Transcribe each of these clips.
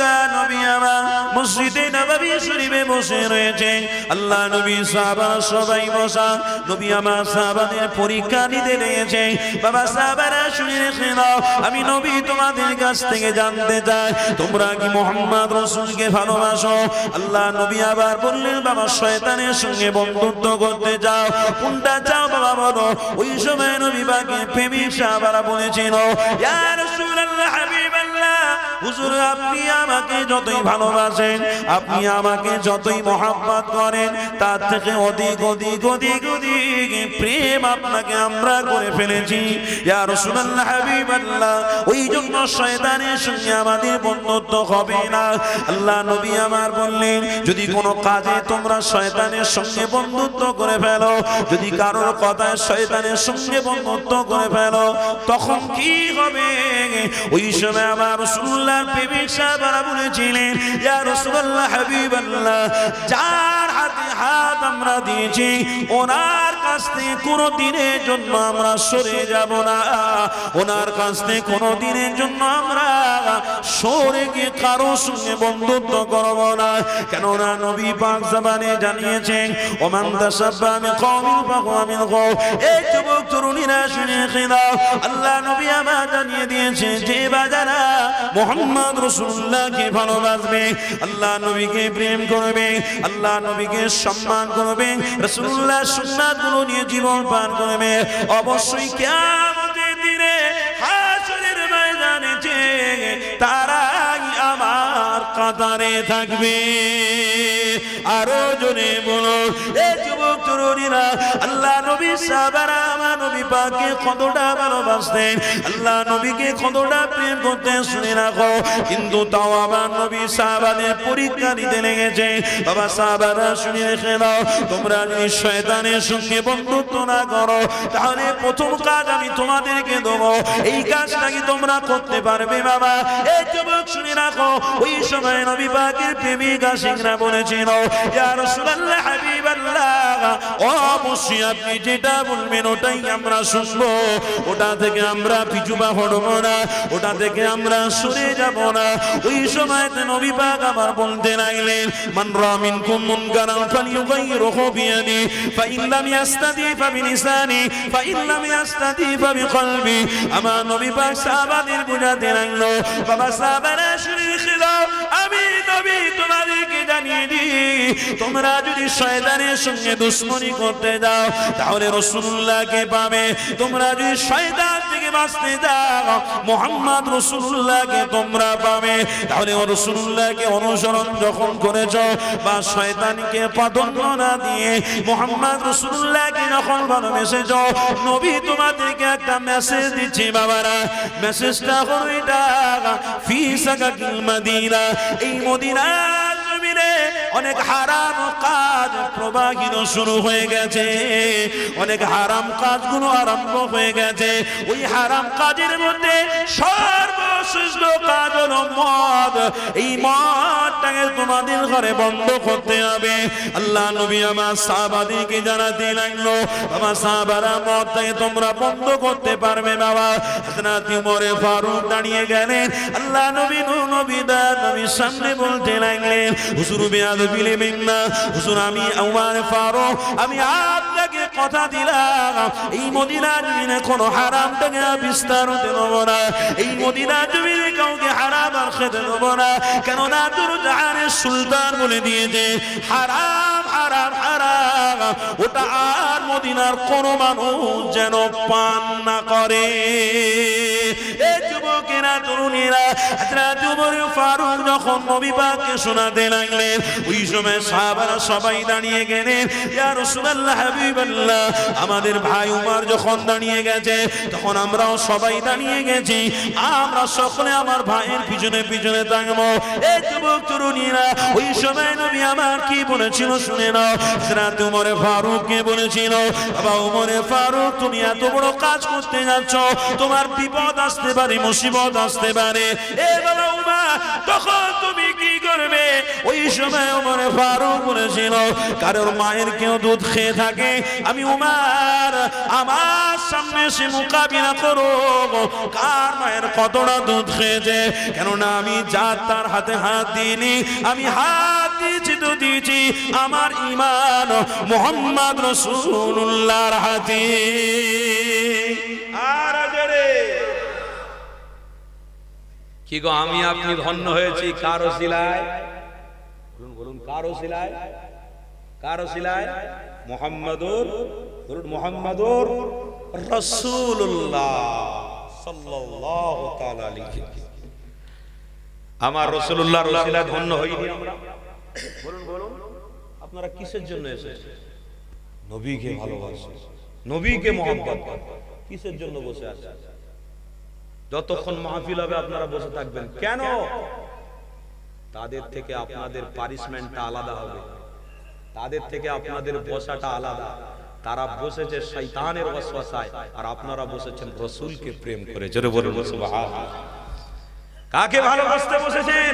বুজুর্গান নবী আমার মসজিদে নববী শরীফে বসে রয়েছে। আল্লাহ নবী সাহাবারা সবাই বসা, নবী আমার সাহাবাদের পরীক্ষা নিতে রয়েছে। বাবা সাহাবারা শুনে রেখে দাও, আমি নবী তোমাদের কাছ থেকে জানতে চাই তোমরা কি মুহাম্মদ রাসূলকে ভালোবাসো? আল্লাহ নবী আবার বললেন, বাবা শয়তানের সঙ্গে বন্ধুত্ব করতে যাও, কোনটা চাও বাবা বলো। ওই সময় নবী পাকের প্রেমিক সাহাবারা বলেছিল, ইয়া রাসূলুল্লাহ হাবিবাল্লাহ, হুজুর আপনি আমাকে যতই ভালোবাসেন, আপনি আমাকে যতই মহব্বত করেন, তার থেকে অধিক অধিক অধিক অধিক প্রেম আপনাকে আমরা করে ফেলেছি। ইয়া রাসূলুল্লাহ হাবিবাল্লাহ, ওই জন্য শয়তানের সঙ্গে আমাদের বন্ধুত্ব হবে না। আল্লাহ নবী আমার বললেন, যদি কোনো কাজে তোমরা শয়তানের সঙ্গে বন্ধুত্ব করে ফেলো, যদি কারোর কথায় শয়তানের সঙ্গে বন্ধুত্ব করে ফেলো, তখন কি হবে? ওই সময় আমার রাসূলুল্লাহর প্রেমিক সাহাবারা বলেছিলেন, ইয়া রাসূলুল্লাহ হাবিবাল্লাহ, যার হাতে হাত আমরা দিয়েছি ওনার কাছ থেকে কোনো দিনের জন্য আমরা সরে যাব না, ওনার কাছ থেকে কোনো দিনের জন্য আমরা সরে গিয়ে কারো সঙ্গে বন্ধুত্ব করব না। কেননা নবী পাক জবানে জানিয়েছেন, ওমান তাসাব্বা মিন কওমিন ফাহুয়া মিনহুম। এই যুবক তরুণীরা শুনে রেখে দাও, আল্লাহ নবী আমার জানিয়ে দিয়েছে, যে বাজারা মুহাম্মদ রাসূলুল্লাহকে ভালোবাসবে, আল্লাহ নবীকে প্রেম করবে, আল্লাহ নবীকে সম্মান করবে, রাসূলুল্লাহর সুন্নাতগুলো নিয়ে জীবন পার করবে, অবশ্যই কিয়ামতের দিনে হাশরের ময়দানে যে তারাই আমার কাতারে থাকবে। আরো জোরে বলো, এই যুবক তরুণীরা, আল্লাহ নবী সাহাবারা আমার নবী পাককে কতটা ভালোবাসতেন, আল্লাহ নবীকে কতটা প্রেম করতেন শুনে রাখো। কিন্তু তাও আমার নবী সাহাবাদের পরীক্ষা নিতে লেগেছে। বাবা সাহাবারা শুনে রেখে দাও, তোমরা যদি শয়তানের সঙ্গে বন্ধুত্ব না করো, তাহলে প্রথম কাজ আমি তোমাদেরকে দেবো, এই কাজটা কি তোমরা করতে পারবে? বাবা এই যুবক শুনে রাখো, ওই সময় নবী পাকের প্রেমিক আশিকরা বলেছিল, ইয়া রাসূলুল্লাহ হাবিবাল্লাহ, অবশ্যই আপনি যেটা বলবেন ওটাই আমরা শুনবো, ওটা থেকে আমরা পিছু পা হটব না, ওটা থেকে আমরা সরে যাব না। ওই সময় নবী পাক আবার বলতে লাগলেন, মান রা মিনকুম মুনকারান ফালিয়ুগাইয়িরহু বিয়াদি, ফাইন লাম ইয়াস্তাতি ফাবিলিসানি, ফাইন লাম ইয়াস্তাতি ফাবিকলবি। আমার নবী পাক সাহাবাদের বুঝাতে লাগলো, বাবা সাহাবারা শুনে রেখে দাও, আমি নবী তোমাদেরকে জানিয়ে দিই, তোমরা যদি শয়তানের সঙ্গে দুশমনি করতে যাও তাহলে রাসূলুল্লাহকে পাবে, তোমরা যদি শয়তান থেকে বাঁচতে যাও মুহাম্মদ রাসূলুল্লাহকে তোমরা পাবে। তাহলে রাসূলুল্লাহকে অনুসরণ যখন করেছো বা শয়তানকে প্রাধান্য না দিয়ে মুহাম্মদ রাসূলুল্লাহকে যখন ভালোবেসেছো, নবী তোমাদেরকে একটা মেসেজ দিচ্ছে বাবারা, মেসেজটা হলো এটা, ফি সাকাকিল মদিনা, এই মদিনার জমিনে অনেক হারাম কাজ প্রবাহিত শুরু হয়ে গেছে, অনেক হারাম কাজগুলো আরম্ভ হয়ে গেছে। ওই হারাম কাজের মধ্যে সর্বশ্রেষ্ঠ কাজ হলো মদ। এই মদটাকে তোমাদের ঘরে বন্ধ করতে হবে। আল্লাহ নবী আমার সাহাবাদেরকে জানাতে লাগলো, আমার সাহাবারা মদটাকে তোমরা বন্ধ করতে পারবে বাবা। হযরত ওমর ফারুক দাঁড়িয়ে গেলেন, আল্লাহ নবী নবীর সামনে বলতে লাগলেন, হুজুর বেয়াদবি নেবেন না, হুজুর আমি ওমর ফারুক আমি আপনাকে কথা দিলাম, এই মদিনার জমিনে কোনো হারাম থেকে বিস্তার হতে দেব না, এই মদিনার জমিনে কাউকে হারাম আর খেতে দেব না। কেননা দুরজাহানের সুলতান বলে দিয়েছে, হারাম হারাম হারাম, ওটা আর মদিনার কোনো মানুষ যেন পান না করে। এই যুবকেরা তরুণীরা হযরত ওমর ফারুক যখন নবী পাককে শোনাতে লাগলেন, ওই সময় সাহাবারা সবাই দাঁড়িয়ে গেলেন, ইয়া রাসূলুল্লাহ হাবিবাল্লাহ, আমাদের ভাই ওমর যখন দাঁড়িয়ে গেছে তখন আমরাও সবাই দাঁড়িয়ে গেছি, আমরা সকলে আমার ভাইয়ের পিছনে পিছনে থাকবো। এই যুবক তরুণীরা ওই সময় নবী আমার কি বলেছিল শুনে নাও। হযরত ওমর ফারুককে বলেছিল, বাবা ওমর ফারুক তুমি এত বড় কাজ করতে যাচ্ছ, তোমার বিপদ আসতে পারে, মুসিবত মুসিবত আসতে পারে। এ বাবা উমা, তখন তুমি কি করবে? ওই সময় ওমর ফারুক বলেছিল, কারোর মায়ের কেউ দুধ খেয়ে থাকে, আমি উমার আমার সামনে সে মোকাবিলা করো, কার মায়ের কতটা দুধ খেয়েছে। কেননা আমি যা তার হাতে হাত দিইনি, আমি হাত দিয়েছি তো দিয়েছি আমার ঈমান মুহাম্মদ রাসূলুল্লাহর হাতে। আর জোরে কি গো, আমি আপনি ধন্য হয়েছি কার ওসিলায়? বলুন বলুন, কার ওসিলায়? কার ওসিলায়? মুহাম্মাদুর, বলুন মুহাম্মাদুর রাসূলুল্লাহ সাল্লাল্লাহু তাআলা আলাইহি। আমার রাসূলুল্লাহর ওসিলায় ধন্য হইনি আমরা। বলুন বলুন, আপনারা কিসের জন্য এসেছেন? নবীকে ভালোবাসে, নবীকে মহব্বত করে। কিসের জন্য বসে আছেন? যতক্ষণ মাহফিল হবে আপনারা বসে থাকবেন কেন? তাদের থেকে আপনাদের পানিশমেন্টটা আলাদা হবে, তাদের থেকে আপনাদের বসাটা আলাদা। তারা বসেছে শয়তানের ওয়াসওয়াসায়, আর আপনারা বসেছেন রাসূলকে প্রেম করে। জোরে বলুন সুবহানাল্লাহ। কাকে ভালোবাসতে বসেছেন?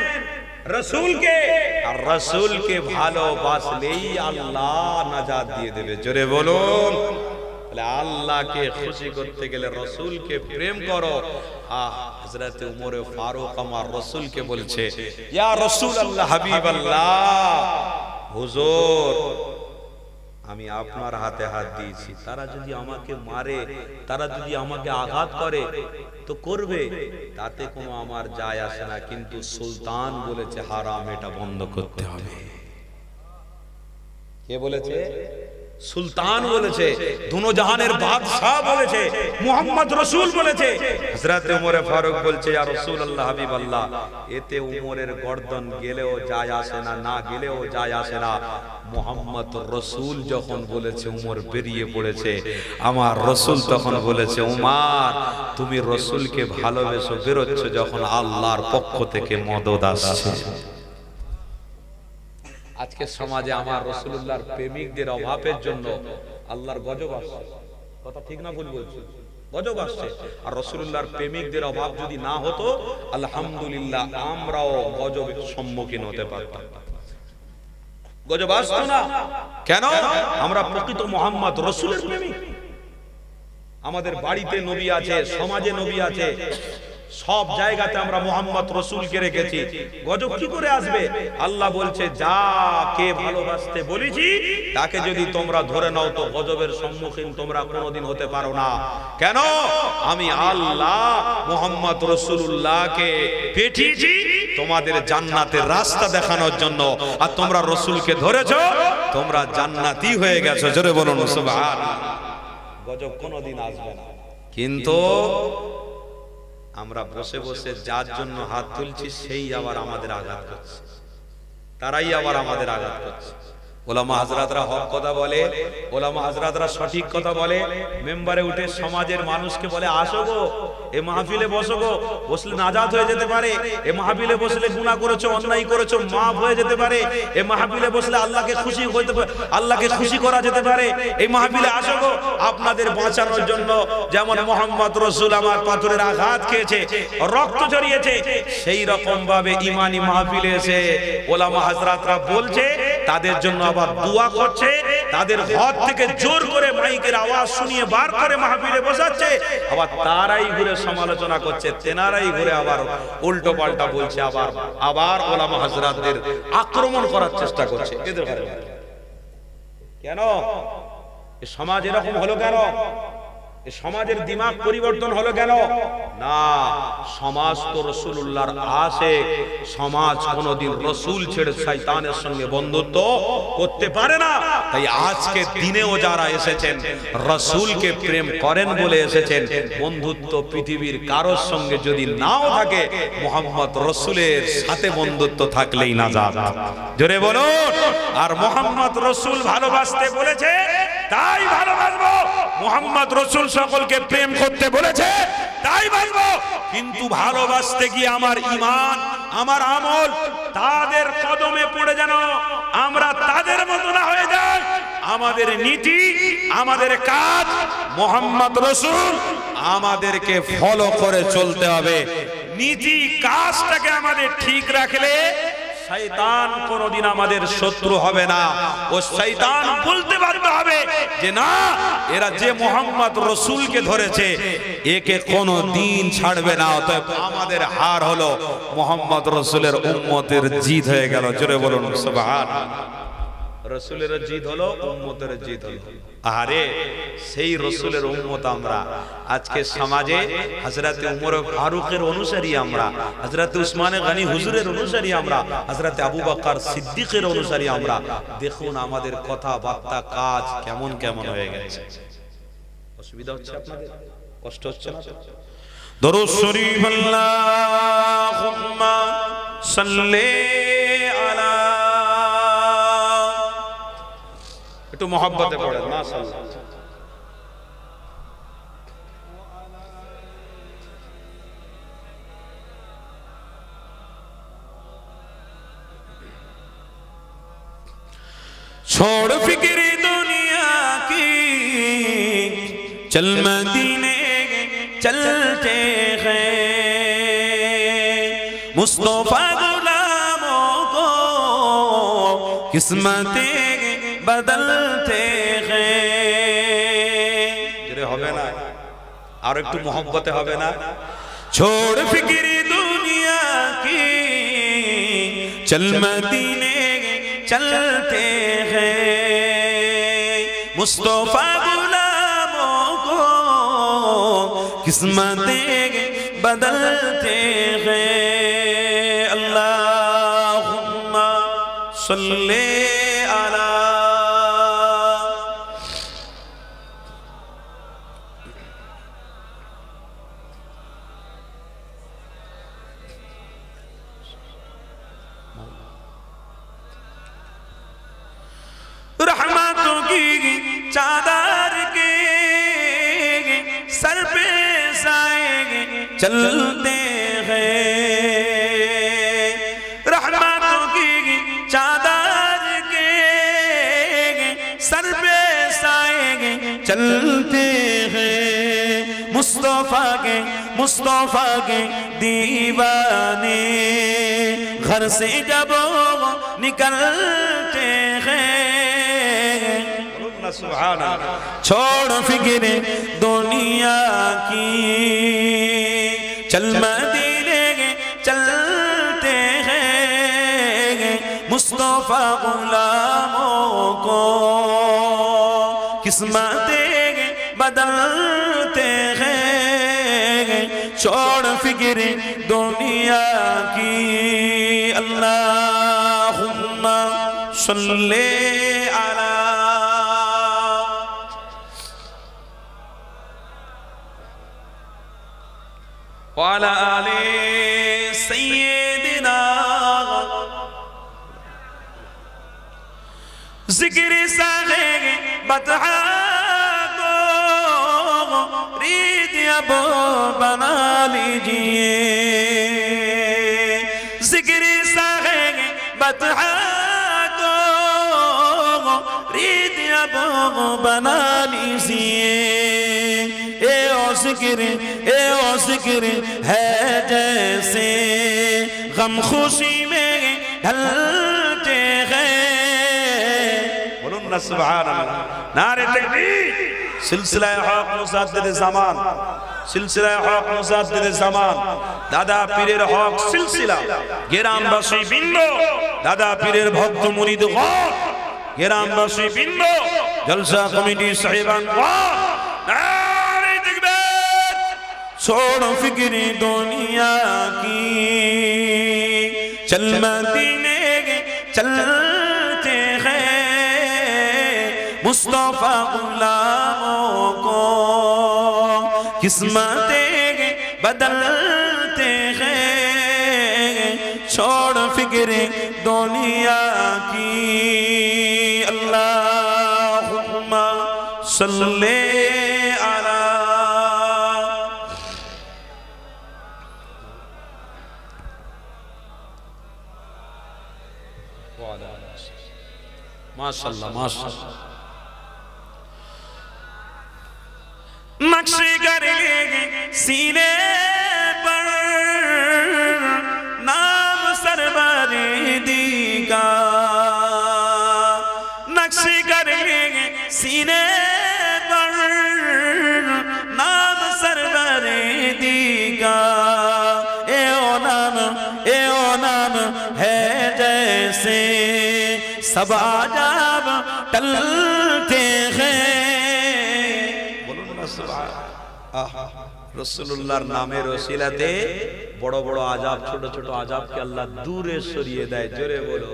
রাসূলকে। আর রাসূলকে ভালোবাসলেই আল্লাহ নাজাত দিয়ে দেবে। জোরে বলুন। তাহলে আল্লাহকে খুশি করতে গেলে রাসূলকে প্রেম করো। হযরত ওমর ফারুক আমার রাসূলকে বলছে, ইয়া রাসূলুল্লাহ, হাবিবাল্লাহ, হুজুর আমি আপনার হাতে হাত দিয়েছি, তারা যদি আমাকে মারে, তারা যদি আমাকে আঘাত করে তো করবে, তাতে কোনো আমার যায় আসে না, কিন্তু সুলতান বলেছে হারাম, এটা বন্ধ করতে হবে। কে বলেছে? সুলতান বলেছে, দুনো জাহানের বাদশা বলেছে, মুহাম্মদ রাসূল বলেছে। হযরত ওমর ফারুক বলছে, ইয়া রাসূলুল্লাহ, হাবিবাল্লাহ, এতে ওমরের গর্দন গেলেও যায় আসে না, না গেলেও যায় আসে না। মুহাম্মদ রাসূল যখন বলেছে ওমর বেরিয়ে পড়েছে। আমার রাসূল তখন বলেছে, ওমর তুমি রাসূলকে ভালোবেসো, বেরোচ্ছ যখন আল্লাহর পক্ষ থেকে মদদ আসছে। আজকে সমাজে আমার রাসূলুল্লাহর প্রেমিকদের অভাবের জন্য আল্লাহর গজব আসছে। কথা ঠিক না ভুল বলছি? গজব আসছে। আর রাসূলুল্লাহর প্রেমিকদের অভাব যদি না হতো, আলহামদুলিল্লাহ আমরাও গজবের সম্মুখীন হতে পারতাম। গজব আসতো না। কেন? আমরা প্রকৃত মুহাম্মদ রাসূলের প্রেমিক। আমাদের বাড়িতে নবী আছে, সমাজে নবী আছে, সব জায়গাতে আমরা মুহাম্মদ রাসূলকে রেখেছি। গজব কি করে আসবে? আল্লাহ বলছে, যাকে ভালোবাসতে বলেছি তাকে যদি তোমরা ধরে নাও তো গজবের সম্মুখীন তোমরা কোনোদিন হতে পারো না। কেন? আমি আল্লাহ মুহাম্মদ রাসূলুল্লাহকে পাঠিয়েছি তোমাদের জান্নাতের রাস্তা দেখানোর জন্য, আর তোমরা রাসূলকে ধরেছো, তোমরা জান্নাতি হয়ে গেছো। জোরে বলুন সুবহানাল্লাহ। গজব কোনোদিন আসবে না। কিন্তু আমরা বসে বসে যার জন্য হাত তুলছি সেই আবার আমাদের আঘাত করছে, তারাই আবার আমাদের আঘাত করছে। ওলামা হযরতরা হক কথা বলে, ওলামা হযরতরা সঠিক কথা বলে, মেম্বারে উঠে সমাজের মানুষকে বলে, আসো গো এই মাহফিলে বসো গো, বসলে নাজাত হয়ে যেতে পারে, এই মাহফিলে বসলে গুনাহ করেছো, অন্যায় করেছো, মাফ হয়ে যেতে পারে, এই মাহফিলে বসলে আল্লাহকে খুশি হতে পারে, আল্লাহকে খুশি করা যেতে পারে, এই মাহফিলে আসো গো আপনাদের বাঁচানোর জন্য। যেমন মুহাম্মদ রাসূল আমার পাথরের আঘাত খেয়েছে, রক্ত ঝরিয়েছে, সেই রকম ভাবে ঈমানি মাহফিলে এসে ওলামা হযরতরা বলছে, তাদের জন্য আবার দোয়া করছে, তাদের ঘর থেকে জোর করে মাইকের আওয়াজ শুনিয়ে বার করে মাহফিলে বসাচ্ছে, আবার তারাই ঘুরে সমালোচনা করছে, তেনারাই ঘুরে আবার উল্টো পাল্টা বলছে, আবার ওলামা হযরতদের আক্রমণ করার চেষ্টা করছে। এদের কেন এই সমাজ এরকম হলো? কেন এই সমাজের দিমাগ পরিবর্তন হলো কেন? না, সমাজ তো রাসূলুল্লাহর আশিক, সমাজ কোনদিন রাসূল ছেড়ে শয়তানের সঙ্গে বন্ধুত্ব করতে পারে না। তাই আজকে দিনেও যারা এসেছেন রাসূলকে প্রেম করেন বলে এসেছেন, বন্ধুত্ব পৃথিবীর কারোর সঙ্গে যদি নাও থাকে, মুহাম্মদ রাসূলের সাথে বন্ধুত্ব থাকলেই নাজাত। জোরে বলুন। আর মুহাম্মদ রাসূল ভালোবাসতে বলেছে, তাই ভালোবাসবো। মুহাম্মদ রাসূল সকলকে প্রেম করতে বলেছে, তাই বাসবো। কিন্তু ভালোবাসতে গিয়ে আমার ঈমান, আমার আমল তাদের কদমে পড়ে যেন আমরা তাদের মতো না হয়ে যাই। আমাদের নীতি, আমাদের কাজ মুহাম্মদ রাসূল আমাদেরকে ফলো করে চলতে হবে। নীতি কাজটাকে আমাদের ঠিক রাখলে শয়তান কোনদিন আমাদের শত্রু হবে না। ও শয়তান বলতে বাধ্য হবে যে না, এরা যে মোহাম্মদ রসুলকে ধরেছে একে কোনদিন ছাড়বে না। অতএব আমাদের হার হলো মোহাম্মদ রসুলের উম্মতের জিদ হয়ে গেল। জোরে বলুন সুবহানাল্লাহ। রসুলের জিদ হলো, উম্মতের জিদ হলো। আরে সেই রসুলের উম্মত আমরা। আজকে সমাজে হযরতে উমর ফারুকের অনুসারী আমরা, হযরতে উসমানে গনি হুজুরের অনুসারী আমরা, হযরতে আবু বকর সিদ্দিকের অনুসারী আমরা। দেখুন আমাদের কথাবার্তা কাজ কেমন কেমন হয়ে গেছে। অসুবিধা হচ্ছে আপনাদের? কষ্ট হচ্ছে না? দরুদ শরীফ আল্লাহুম্মা সাল্লি আলা, একটু মোহাব্বতে পড়েন মাশাআল্লাহ। छोड़ फिक्र दुनिया की, चल मदीने चलते हैं, मुस्तफा गुलामों को किस्मतें बदलते हैं। হবে না আর একটু मोहब्बते হবে না? छोड़ फिक्र दुनिया की, चल मदीने चलते हैं, मुस्तफा गुलामों को किस्मतें बदलते हैं। अल्लाहुम्मा सल्ले अला, रहमतों की चादर के सर पे साए चलते हैं, रहमतों की चादर के सर पे साए चलते हैं, मुस्तफा के दीवाने घर से जब निकलते हैं। छोड़ फिक्र दुनिया की, चल मदीने चलते हैं, मुस्तफा गुलामों को किस्मतें बदलते हैं। छोड़ फिक्र दुनिया की, अल्लाहुम्मा सल्ले अला, वाला आले सय्यिदिना, जिक्र सागे बतहा को रीत अब बना लीजिए, जिक्र सागे बतहा को रीत अब बना लीजिए। ए ओ जिक्र है जैसे गम खुशी में ढलते हैं। बोलूं ना सुभान अल्लाह, नारे तकबीर। सिलसिला हक मुजाद्दिद ज़मान, सिलसिला हक मुजाद्दिद ज़मान, दादा पीरेर हक सिलसिला গ্রামবাসী বৃন্দ, দাদা পীরের ভক্ত মুরিদ গণ, গ্রামবাসী বৃন্দ, জলসা কমিটি সাহেবান গণ, छोड़ फिक्र दुनिया की, चल मदीने चलते हैं, मुस्तफा गुलामों को किस्मतें बदलते हैं। छोड़ फिक्र दुनिया की, अल्लाहुम्मा सल्ले अला, माशाअल्लाह माशाअल्लाह। नक्शे करेंगे सीने पर नाम सरवरे दी का नक्श करेंगे सीने पर नाम सरवरे दी का ए ओ नाम है जैसे सब आजाब टलते हैं रसूलुल्लाहर नामेर ওসিলাতে বড় বড় আযাব ছোট ছোট আযাবকে আল্লাহ দূরে সরিয়ে দেয় জোরে বলো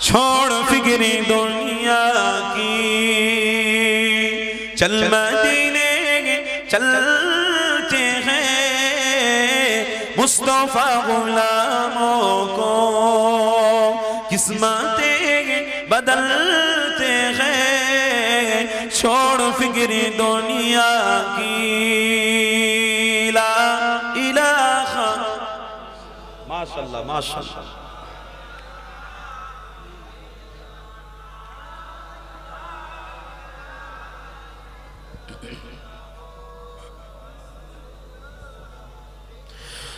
छोड़ फिक्री दुनिया की चल मदीने चलते हैं मुस्तफा गुलामों को किस्मतें बदलते हैं छोड़ फिक्री दुनिया की ला इलाहा माशाअल्लाह माशाअल्लाह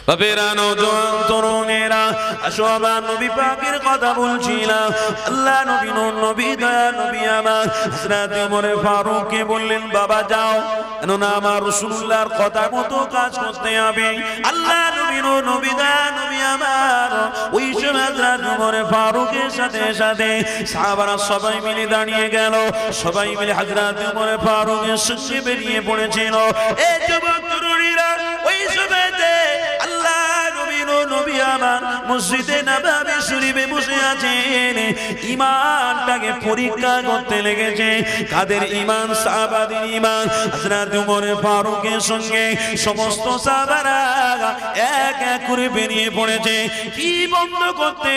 বাবেরা নওজোয়ান তরুণেরা আসো আমার নবী পাকের কথা বলছিলাম আল্লাহ নবী নবী দয়া নবী আমার হযরত ওমর ফারুককে বললেন বাবা যাও কেননা আমার রাসূলুল্লাহর কথা মতো কাজ করতে হবে আল্লাহ নবী নবী দয়া নবী আমার ওই সময় হযরত ওমর ফারুকের সাথে সাথে সাহাবারা সবাই মিলে দাঁড়িয়ে গেল সবাই মিলে হযরত ওমর ফারুকের সঙ্গে বেরিয়ে পড়েছিল এই যুবক তরুণীরা ওই সময়তে নবী আমার মসজিদে নববী শরীফে বসে আছেন ঈমানটাকে পরীক্ষা করতে লেগেছে কাদের ঈমান সাহাবাদের ঈমান হযরত ওমর ফারুকের সঙ্গে সমস্ত সাহাবারা এক এক করে বেরিয়ে পড়েছে কি বন্ধ করতে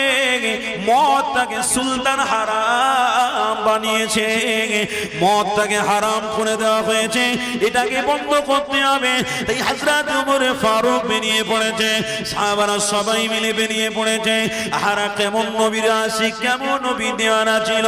মদটাকে সুলতান হারাম বানিয়েছে মদটাকে হারাম করে দেওয়া হয়েছে এটাকে বন্ধ করতে হবে তাই হযরত ওমর ফারুক বেরিয়ে পড়েছে সাহাবারা সবাই মিলে বেরিয়ে পড়েছে আহারা কেমন নবীর আশিক কেমন নবী দেওয়ানা ছিল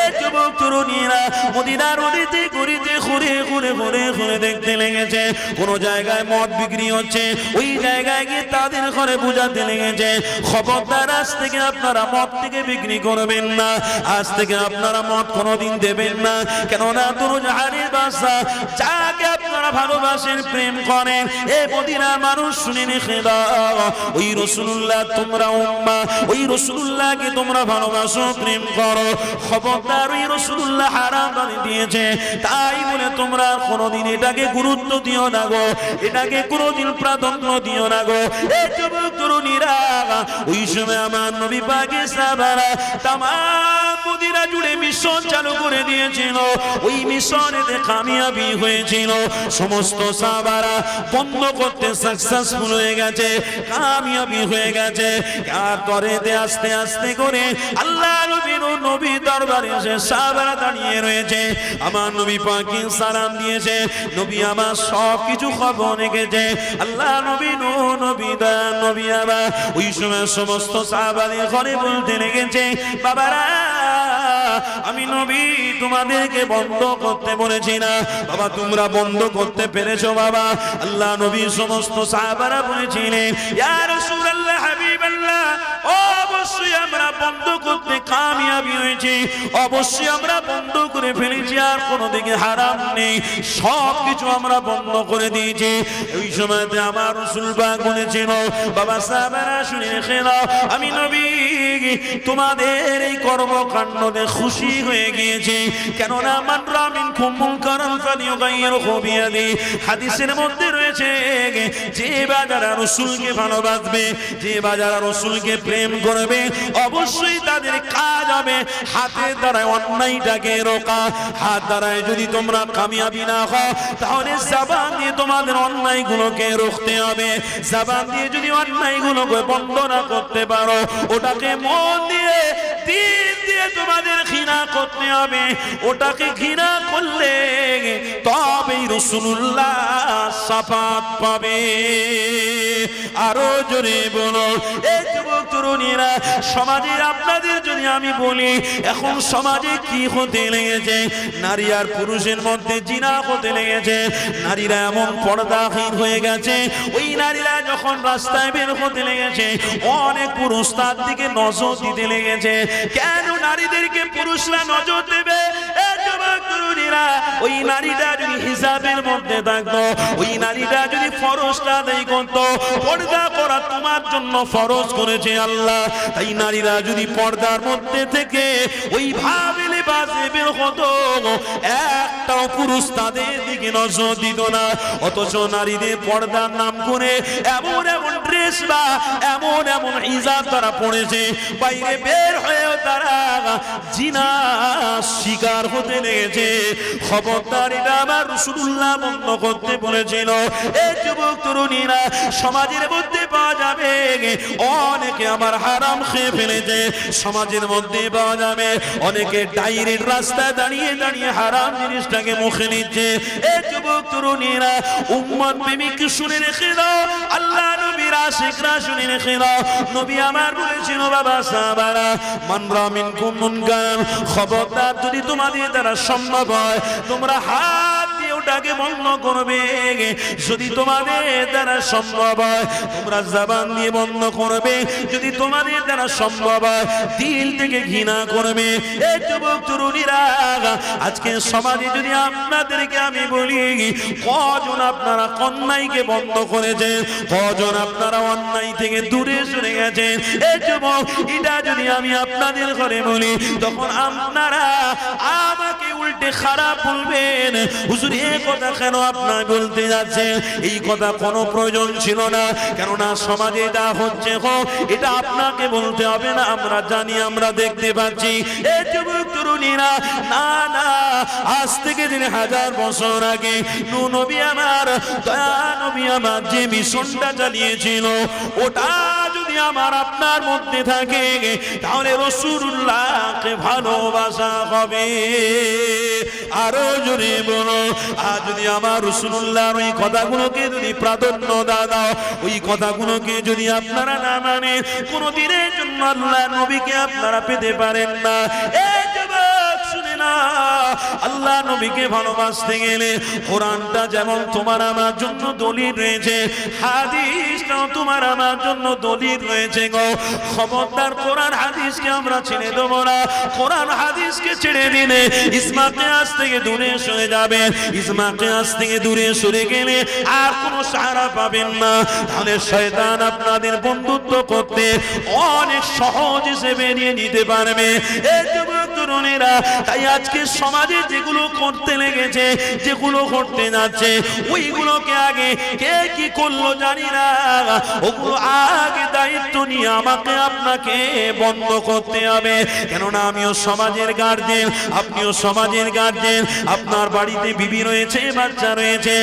এই যুবক তরুণীরা মদিনার নদীতে ঘুরিতে ঘুরে ঘুরে ঘুরে ঘুরে দেখতে লেগেছে কোন জায়গায় মদ বিক্রি হচ্ছে ওই জায়গায় গিয়ে তাদের ঘরে বুঝাতে লেগেছে খবরদার আজ থেকে আপনারা মদ থেকে বিক্রি করবেন না আজ থেকে আপনারা মদ কোনোদিন দেবেন না কেননা দুরজাহানের বাদশা যাকে আপনারা ভালোবাসেন প্রেম করেন এই মদিনার মানুষ শুনে রেখে দাও ওই রাসূলুল্লাহ তোমরা উম্মাহ ওই রাসূলুল্লাহকে তোমরা ভালোবাসো প্রেম করো খবরদার ওই রাসূলুল্লাহ হারাম করে দিয়েছে তাই বলে তোমরা কোনোদিন এটাকে গুরুত্ব দিও না গো এটাকে কোনোদিন প্রাধান্য দিও না গো এই যুবক তরুণীরা ওই সময় আমার নবী পাকের সাহাবারা তাম মদিনা জুড়ে মিশন চালু করে দিয়েছিল ওই মিশনেতে কামিয়াবি হয়েছিল সমস্ত সাহাবারা বন্ধ করতে সাকসেসফুল হয়ে গেছে কামিয়াবি হয়ে গেছে আর তরেতে আস্তে আস্তে করে আল্লাহ নবী দরবারে এসে সাহাবারা দাঁড়িয়ে রয়েছে আমার নবী পাকে সালাম দিয়েছে নবী আমার সব কিছু খবর রেখেছে আল্লাহ নবী দয়া নবী আমার ওই সময় সমস্ত সাহাবাদের ঘরে বলতে লেগেছে বাবারা আমি নবী তোমাদেরকে বন্ধ করতে বলেছি না বাবা তোমরা বন্ধ করতে পেরেছো বাবা আল্লাহ নবী সমস্ত সাহাবারা বলেছিলেন ইয়া রাসূলুল্লাহ হাবিবাল্লাহ অবশ্যই আমরা বন্ধ করতে কামিয়াবি হয়েছি অবশ্যই আমরা বন্ধ করে ফেলেছি আর কোনো দিকে হারাম নেই সব কিছু আমরা বন্ধ করে দিয়েছি ওই সময়তে আমার রাসূল পাক বলেছিল বাবা সাহাবারা শুনে রেখে দাও আমি নবী তোমাদের এই কর্মকাণ্ডে খুশি হয়ে গিয়েছি কেননা মান রা মিনকুম মুনকারান ফালিয়ুগাইয়িরহু বিয়াদি হাদিসের মধ্যে রয়েছে যে বাজারা রাসূলকে ভালোবাসবে যে বাজারা রাসূলকে প্রেম করবে অবশ্যই তাদের কাজ হবে হাতের দ্বারা অন্যায়টাকে রোকা হাত দ্বারায় যদি তোমরা কামিয়াবি না হও তাহলে জবান দিয়ে তোমাদের অন্যায়গুলোকে রুখতে হবে জবান দিয়ে যদি অন্যায়গুলোকে বন্ধ না করতে পারো ওটাকে মন দিয়ে দিল দিয়ে তোমাদের ঘৃণা করতে হবে ওটাকে ঘৃণা করলে তবেই রাসূলুল্লাহ শাফাত পাবে আরো জোরে বলো। এই যুবক তরুণীরা, সমাজে আপনাদের যদি আমি বলি, এখন সমাজে কি হতে লেগেছে, নারী আর পুরুষের মধ্যে জিনা হতে লেগেছে। নারীরা এমন পর্দাহীন হয়ে গেছে, ওই নারীরা যখন রাস্তায় বের হতে লেগেছে, অনেক পুরুষ তার দিকে নজর দিতে লেগেছে। কেন নারীদেরকে পুরুষরা নজর দেবে? ওই নারীটা যদি হিসাবের মধ্যে থাকতো, ওই নারীটা যদি ফরজটা আদায় করতো, পর্দা করা তোমার জন্য ফরজ করেছে আল্লাহ, তাই নারীরা যদি পর্দার মধ্যে থেকে ওইভাবে লেবাসে বের হতো, একটাও পুরুষ তাদের দিকে নজর দিত না। অথচ নারীদের পর্দার নাম করে এমন এমন ড্রেস বা এমন এমন হিজাব তারা পড়েছে, বাইরে বের হয়েও তারা জিনা শিকার হতে লেগেছে। খবরদার, এটা আমার রাসূলুল্লাহ বন্ধ করতে বলেছিল। এই যুবক তরুণীরা, সমাজের মধ্যে পাওয়া যাবে অনেকে আমার হারাম খেয়ে ফেলেছে, সমাজের মধ্যে পাওয়া যাবে অনেকে ডাইরেক্ট রাস্তায় দাঁড়িয়ে দাঁড়িয়ে হারাম জিনিসটাকে মুখে নিচ্ছে। এই যুবক তরুণীরা, উম্মত প্রেমিক শুনে রেখে দাও, আল্লাহ নবীর আশিকরা শুনে রেখে দাও। নবী আমার বলেছিল, বাবা সাহাবারা, মান রা মিনকুম মুনকার, খবরদার যদি তোমাদের দ্বারা সম্ভব হয় তোমরা হাত দিয়ে ওটাকে বন্ধ করবে। যদি তোমাদের দ্বারা সম্ভব হয় তোমরা জবান দিয়ে বন্ধ করবে। যদি তোমাদের দ্বারা সম্ভব হয় দিল থেকে ঘৃণা করবে। এই যুবক তরুণীরা, আজকে সমাজে যদি আপনাদেরকে আমি বলি, কজন আপনারা অন্যায়কে বন্ধ করেছেন, কজন আপনারা অন্যায় থেকে দূরে সরে গেছেন? এই যুবক, এটা যদি আমি আপনাদের ঘরে বলি, তখন আপনারা আমাকে উল্টে খারাপ বলবেন। হুজুর, এই কথা কেন আপনার বলতে যাচ্ছেন? এই কথা কোনো প্রয়োজন ছিল না, কেননা সমাজে যা হচ্ছে হোক, এটা আপনাকে বলতে হবে না, আমরা জানি, আমরা দেখতে পাচ্ছি। এই যুবক তরুণীরা, না না, আজ থেকে 1000 বছর আগে নবী আমার, দয়া নবী আমার যে মিশনটা চালিয়েছিল, ওটা যদি আমার আপনার মধ্যে থাকে, তাহলে রাসূলুল্লাহকে ভালোবাসা হবে। আরো জোরে বলো। আর যদি আমার রাসূলুল্লাহর ওই কথাগুলোকে যদি প্রাধান্য দাও, ওই কথাগুলোকে যদি আপনারা না মানে, কোনদিনের জন্য আল্লাহ নবীকে আপনারা পেতে পারেন না। এই যুবক শুনে না, আল্লাহ নবীকে ভালোবাসতে গেলে কোরআনটা যেমন তোমার আমার জন্য দলিল রয়েছে, হাদিসটাও তোমার আমার জন্য দলিল রয়েছে গো। খবরদার, কোরআন হাদিসকে আমরা ছেড়ে দেবো না। কোরআন হাদিসকে ছেড়ে দিলে ইসমা কিয়াস থেকে দূরে সরে যাবে। ইসমা কিয়াস থেকে দূরে সরে গেলে আর কোনো সাহারা পাবেন না। তাহলে শয়তান আপনাদের বন্ধুত্ব করতে অনেক সহজ হিসেবে নিয়ে নিতে পারবে। এই যুবক তরুণীরা, তাই আজকে সমাজে যেগুলো করতে লেগেছে, যেগুলো করতে যাচ্ছে, ওইগুলোকে আগে কে কি করলো জানি না, ওগুলো আগে দায়িত্ব নিয়ে আমাকে আপনাকে বন্ধ করতে হবে। কেননা আমিও সমাজের গার্জেন, আপনিও সমাজের গার্জেন। আপনার বাড়িতে বিবি রয়েছে, বাচ্চা রয়েছে,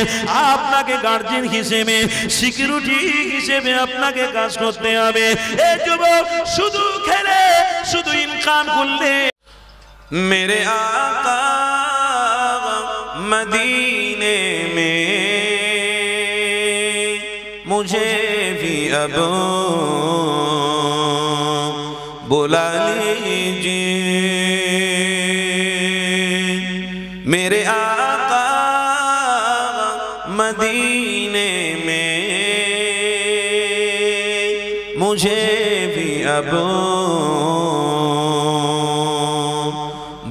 আপনাকে গার্জেন হিসেবে, সিকিউরিটি হিসেবে আপনাকে কাজ করতে হবে। এই যুবক, শুধু খেলে শুধু ইনকাম করলে मेरे आका मदीने में मुझे भी अब बुला लीजिए। मेरे आका मदीने में मुझे भी अब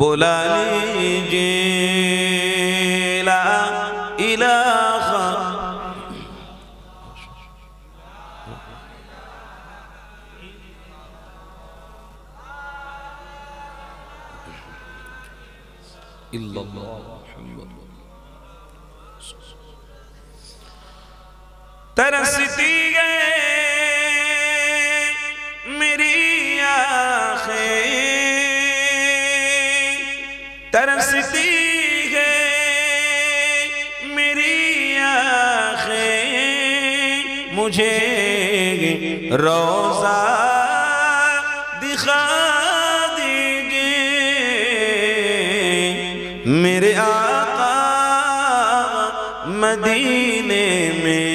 बुला लीजिए। ला इलाहा इल्लल्लाह मुहम्मद। तरसती है मेरी आँखें, तरसती है मेरी आँखें, मुझे रोज़ा दिखा दीजिए। मेरे आका मदीने में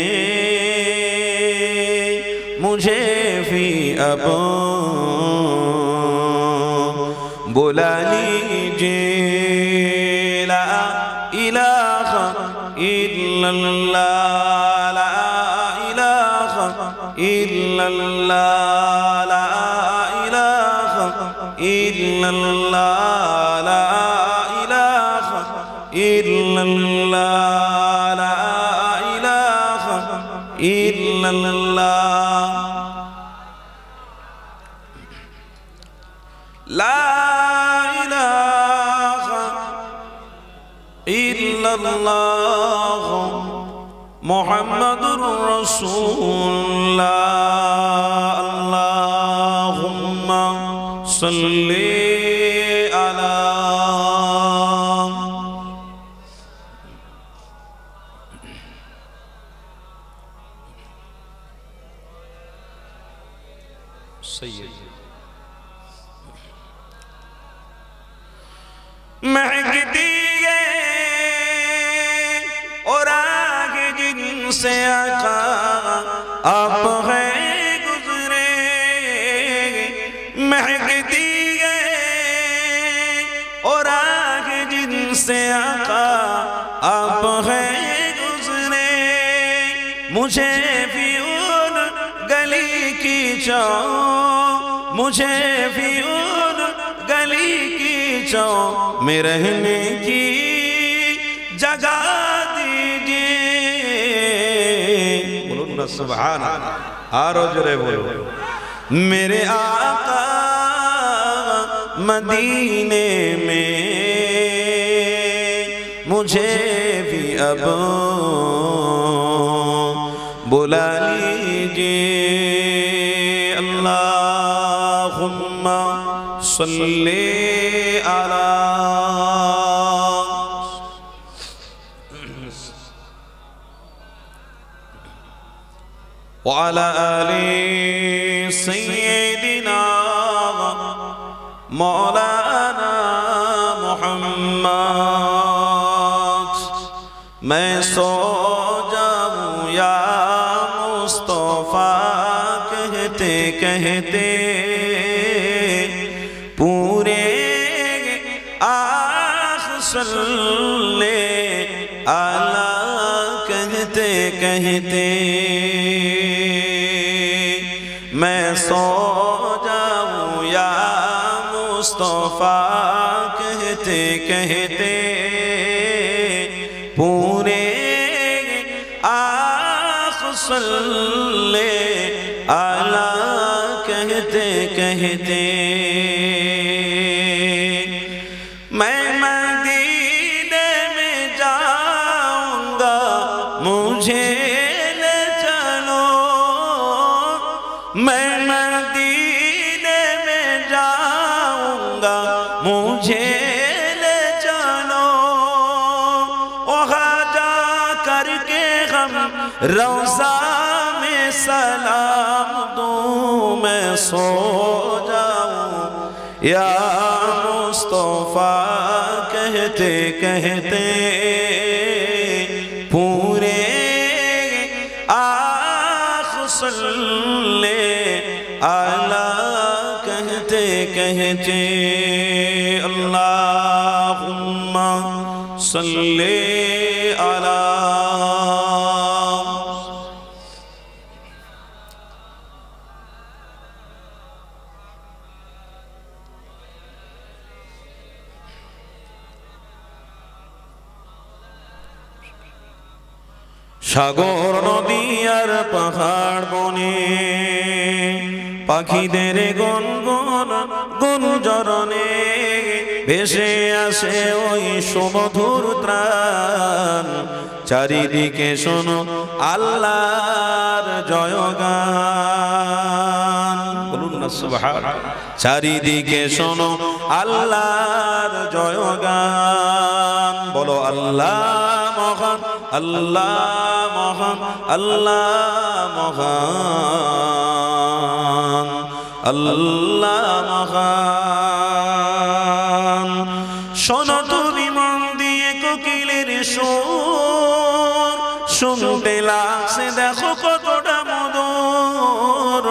مجھے بھی اب بلا لیجیے لا الہ الا اللہ لا الہ الا اللہ لا الہ الا اللہ لا الہ الا اللہ لا الہ الا اللہ لا الہ الا اللہ محمد رسول اللہ اللہم صلی علی سید مہکتی ہے اور آگے جن سے آقا آپ ہیں گزرے مہکتی ہے اور آگے جن سے آقا آپ ہیں گزرے مجھے بھی ان گلی کی چاؤ مجھے بھی ان گلی کی چاؤ میں رہنے کی جگہ دیجئے بولو نا سبحان اللہ آرو جرے بولو میرے آقا مدینے میں مجھے بھی اب بلا لیجئے اللہم صلی علی وعلى آل سيدنا مولانا محمد میں سو جاؤں یا مصطفیٰ کہتے کہتے پورے آخ صلی علی کہتے کہتے میں سو جاؤں یا مصطفیٰ کہتے کہتے پورے آخ صلی علی کہتے کہتے میں مدینے میں جاؤں گا مجھے لے چلو میں مدینے میں جاؤں گا مجھے لے چلو وہاں جا کر کے ہم روضہ میں سلام دوں میں سو جاؤں یا مصطفیٰ کہتے کہتے پورے آخ صلی علی کہتے کہتے اللہم صلی علی সাগর নদী আর পাহাড় বনে পাখিদের গুনগুন গুঞ্জরণে ভেসে আসে ওই সুমধুর ত্রাণ চারিদিকে শোনো আল্লাহর জয়গান বলুন না সুবহানাল্লাহ চারিদিকে শোনো আল্লাহর জয়গান বলো আল্লাহ মহান আল্লাহ মহান আল্লাহ মহান আল্লাহ মহান শোনো তুমি মন দিয়ে কোকিলের সুর শুনতে লাগছে দেখো কতটা মধুর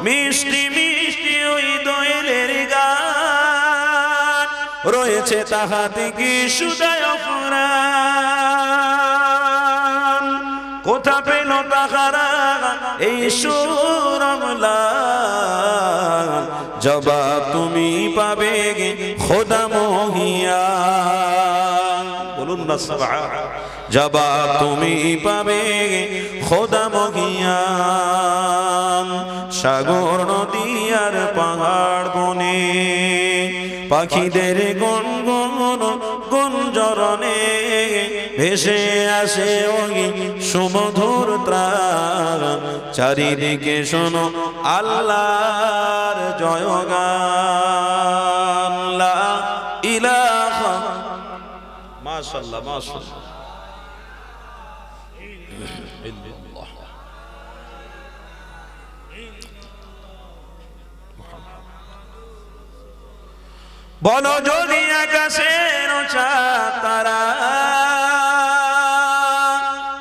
মিষ্টি মিষ্টি ওই দোয়েলের গান রয়েছে তাহাতে কি সুদায় ফুরান কোথা পেল তাহারা এই সুরমলা জবাব তুমি পাবে খোদা মহিয়ান বলুন না সুবহান জবাব তুমি পাবে খোদা মহিয়ান সাগর নদী আর পাহাড় বনে পাখিদের গুনগুন গুঞ্জরণে ভেসে আসে ওই সুমধুর ত্রাণ চারিদিকে শোনো আল্লাহর জয়গান লা ইলাহা মাশাআল্লাহ মাশাআল্লাহ ইল্লাল্লাহ বলো যদি আকাশের তারা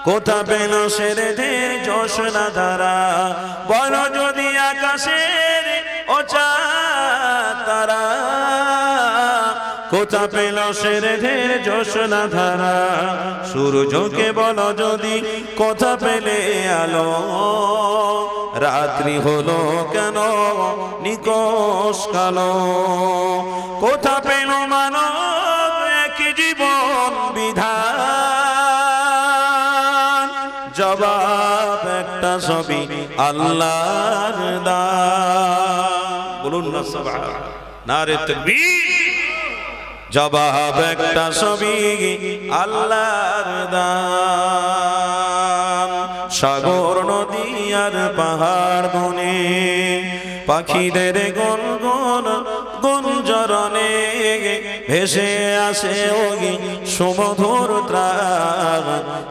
কোথা পেল সেরেদের জোছনা ধারা বলো যদি আকাশের তারা কোথা পেল সেরেদের জোছনা ধারা সূর্যকে বলো যদি কোথা পেলে আলো রাত্রি হলো কেন নিকষ কালো কোথা পেল মানব এক জীবন বিধান জবাব একটা সবই আল্লাহর দান বলুন না সুবহান নারে তাকবীর জবাব একটা সবই আল্লাহর দান সাগর নদী আর পাহাড় বনে পাখিদের গুনগুন গুঞ্জরণে ভেসে আসে ওই সুমধুর ত্রাণ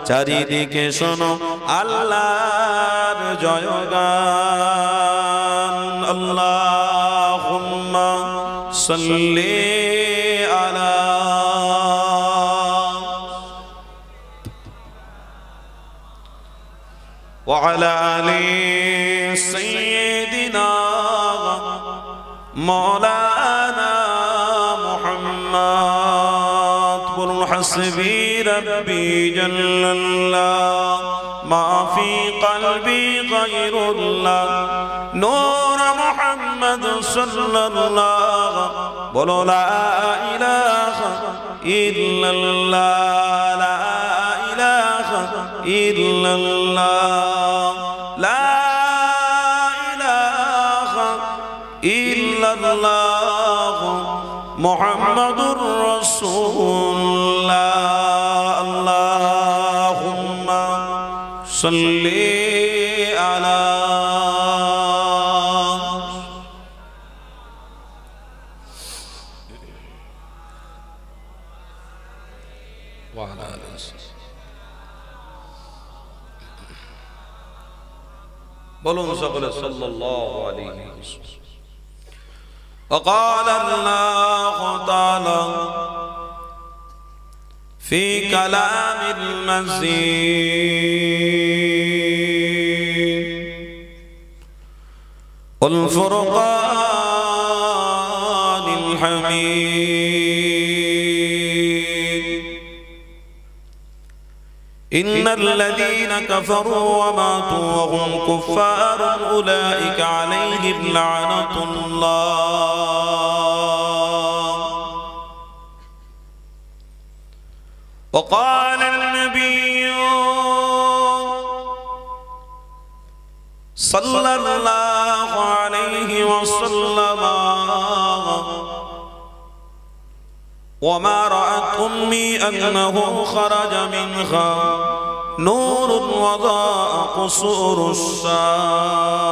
চারিদিকে শোনো আল্লাহর জয়গান আল্লাহুম্মা সাল্লি আলা ওয়া আলা আলি সাইয়্যিদিনা مولانا محمد قل حسبي ربي جل الله ما في قلبي غير الله نور محمد صلى الله قل لا إله إلا الله لا إله إلا الله لا الله محمد رسول الله اللهم صل على وعلى آله বলুন সকলে সাল্লাল্লাহু আলাইহি ওয়াসাল্লাম وقال الله تعالى في كلام المزيد والفرقان الحميد إن الذين كفروا وماتوا وهم كفار أولئك عليهم لعنة الله وقال النبي صلى الله عليه وسلم وما رأت أمي أنه خرج منها نور وضاء قصور الشام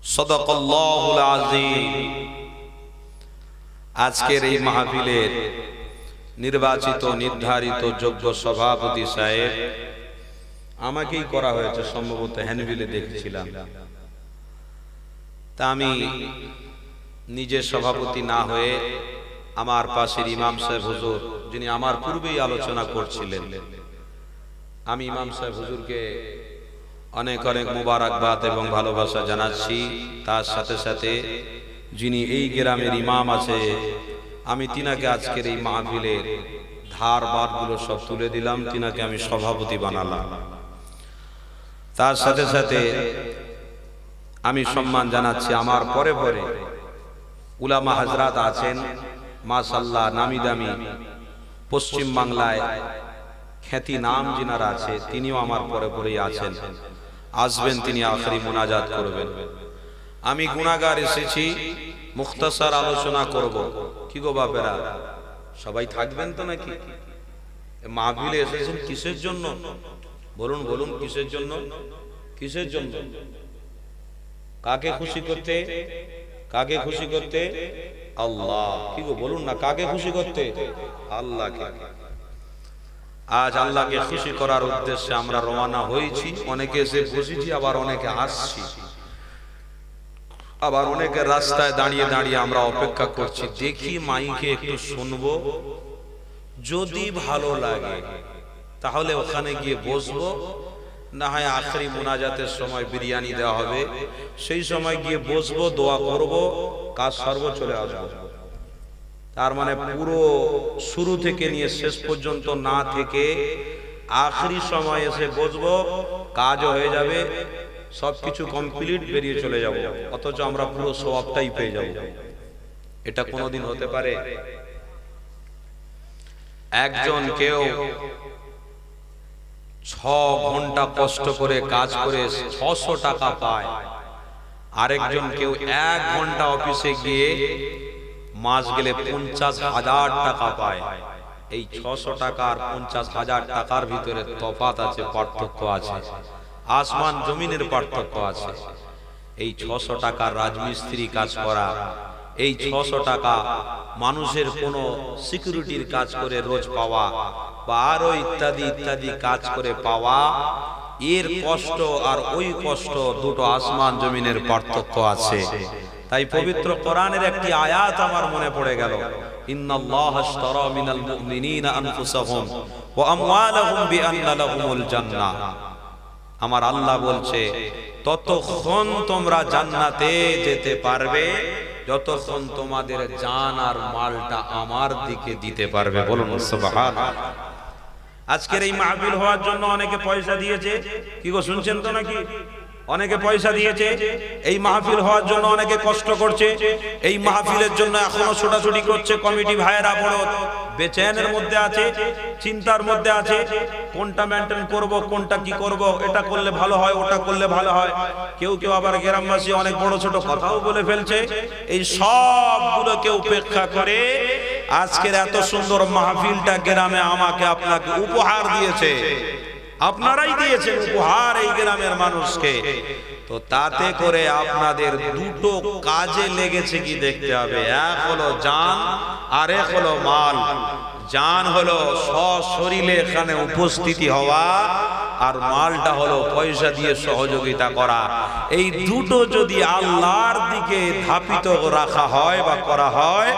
صدق الله العظيم আজকের এই মাহফিলের নির্বাচিত নির্ধারিত যোগ্য সভাপতি সাহেব আমাকেই করা হয়েছে সম্ভবত হ্যান্ডবিলে দেখেছিলাম তা আমি নিজে সভাপতি না হয়ে আমার পাশের ইমাম সাহেব হুজুর যিনি আমার পূর্বেই আলোচনা করছিলেন আমি ইমাম সাহেব হুজুরকে অনেক অনেক মুবারকবাদ এবং ভালোবাসা জানাচ্ছি। তার সাথে সাথে যিনি এই গ্রামের ইমাম আছে, আমি তিনাকে আজকের এই মাহফিলের ধার বারগুলো সব তুলে দিলাম, তিনাকে আমি সভাপতি বানালাম। তার সাথে সাথে আমি সম্মান জানাচ্ছি আমার পরে পরে উলামা হাজরাত আছেন, মাশাআল্লাহ নামি দামি পশ্চিম বাংলায় খ্যাতি নাম যিনারা আছে, তিনিও আমার পরে পরেই আছেন, আসবেন, তিনি আখরি মুনাজাত করবেন। আমি গুনাহগার এসেছি, মুখতাসার আলোচনা করব। কি গো বাপেরা, সবাই থাকবেন তো নাকি? মাহফিলে এসেছেন কিসের জন্য? বলুন বলুন, কিসের জন্য? কিসের জন্য? কাকে খুশি করতে? কাকে খুশি করতে? আল্লাহ। কি গো বলুন না, কাকে খুশি করতে? আল্লাহকে। আজ আল্লাহকে খুশি করার উদ্দেশ্যে আমরা রওনা হয়েছি। অনেকে এসে বসেছি, আবার অনেকে আসছি, আবার অনেকে রাস্তায় দাঁড়িয়ে দাঁড়িয়ে আমরা অপেক্ষা করছি। দেখি মাইকে একটু শুনবো, যদি ভালো লাগে তাহলে ওখানে গিয়ে বসবো, না হয় আখরি মুনাজাতের সময় বিরিয়ানি দেওয়া হবে, সেই সময় গিয়ে বসবো, দোয়া করব, কাজ সর্ব চলে আসবো। তার মানে পুরো শুরু থেকে নিয়ে শেষ পর্যন্ত না থেকে আখরি সময় এসে বসবো, কাজও হয়ে যাবে, সবকিছু কমপ্লিট, বেরিয়ে চলে যাব, অথচ আমরা পুরো সওয়াবটাই পেয়ে যাব। এটা কোনোদিন হতে পারে? একজন কেউ 6 ঘন্টা কষ্ট করে কাজ করে 600 টাকা পায়, আরেকজন কেউ 1 ঘন্টা অফিসে গিয়ে মাস গেলে 50,000 টাকা পায়। এই 600 টাকা আর 50,000 টাকার ভিতরে তফাৎ আছে, পার্থক্য আছে, আসমান জমিনের পার্থক্য আছে। এই 600 টাকার রাজমিস্ত্রি কাজ করা, এই 600 টাকা মানুষের কোনো সিকিউরিটির কাজ করে রোজ পাওয়া, বা আরো ইত্যাদি ইত্যাদি কাজ করে পাওয়া, এর কষ্ট আর ওই কষ্ট দুটো আসমান জমিনের পার্থক্য আছে। তাই পবিত্র কোরআনের একটি আয়াত আমার মনে পড়ে গেল, ইন্নাল্লাহা আশতারা মিনাল মুমিনিনা আনফুসাহুম ওয়া আমওয়ালাহুম বিআন্না লাহুমুল জান্নাহ। আমার আল্লাহ বলছে, ততক্ষণ তোমরা জান্নাতে যেতে পারবে যতক্ষণ তোমাদের জান আর মালটা আমার দিকে দিতে পারবে। বলুন সুবহানাল্লাহ। আজকের এই মাহফিল হওয়ার জন্য অনেকে পয়সা দিয়েছে। কি গো, শুনছেন তো নাকি? অনেকে পয়সা দিয়েছে এই মাহফিল হওয়ার জন্য, অনেকে কষ্ট করছে এই মাহফিলের জন্য, এখনো ছোটাছুটি করছে। কমিটি ভাইয়েরা বড় বেচেনের মধ্যে আছে, চিন্তার মধ্যে আছে, কোনটা মেনটেন করব, কোনটা কি করব, এটা করলে ভালো হয়, ওটা করলে ভালো হয়। কেউ কেউ আবার গ্রামবাসী অনেক বড় ছোট কথাও বলে ফেলছে। এই সবগুলোকে উপেক্ষা করে আজকের এত সুন্দর মাহফিলটা গ্রামে আমাকে আপনাকে উপহার দিয়েছে, আপনারাই দিয়েছেন উপহার এই গ্রামের মানুষকে। তো তাতে করে আপনাদের দুটো কাজে লেগেছে কি দেখতে হবে। এক হলো জান, আর এক হলো মাল। জান হলো সশরীরে এখানে উপস্থিতি হওয়া, আর মালটা হলো পয়সা দিয়ে সহযোগিতা করা। এই দুটো যদি আল্লাহর দিকে ধাপিত রাখা হয় বা করা হয়,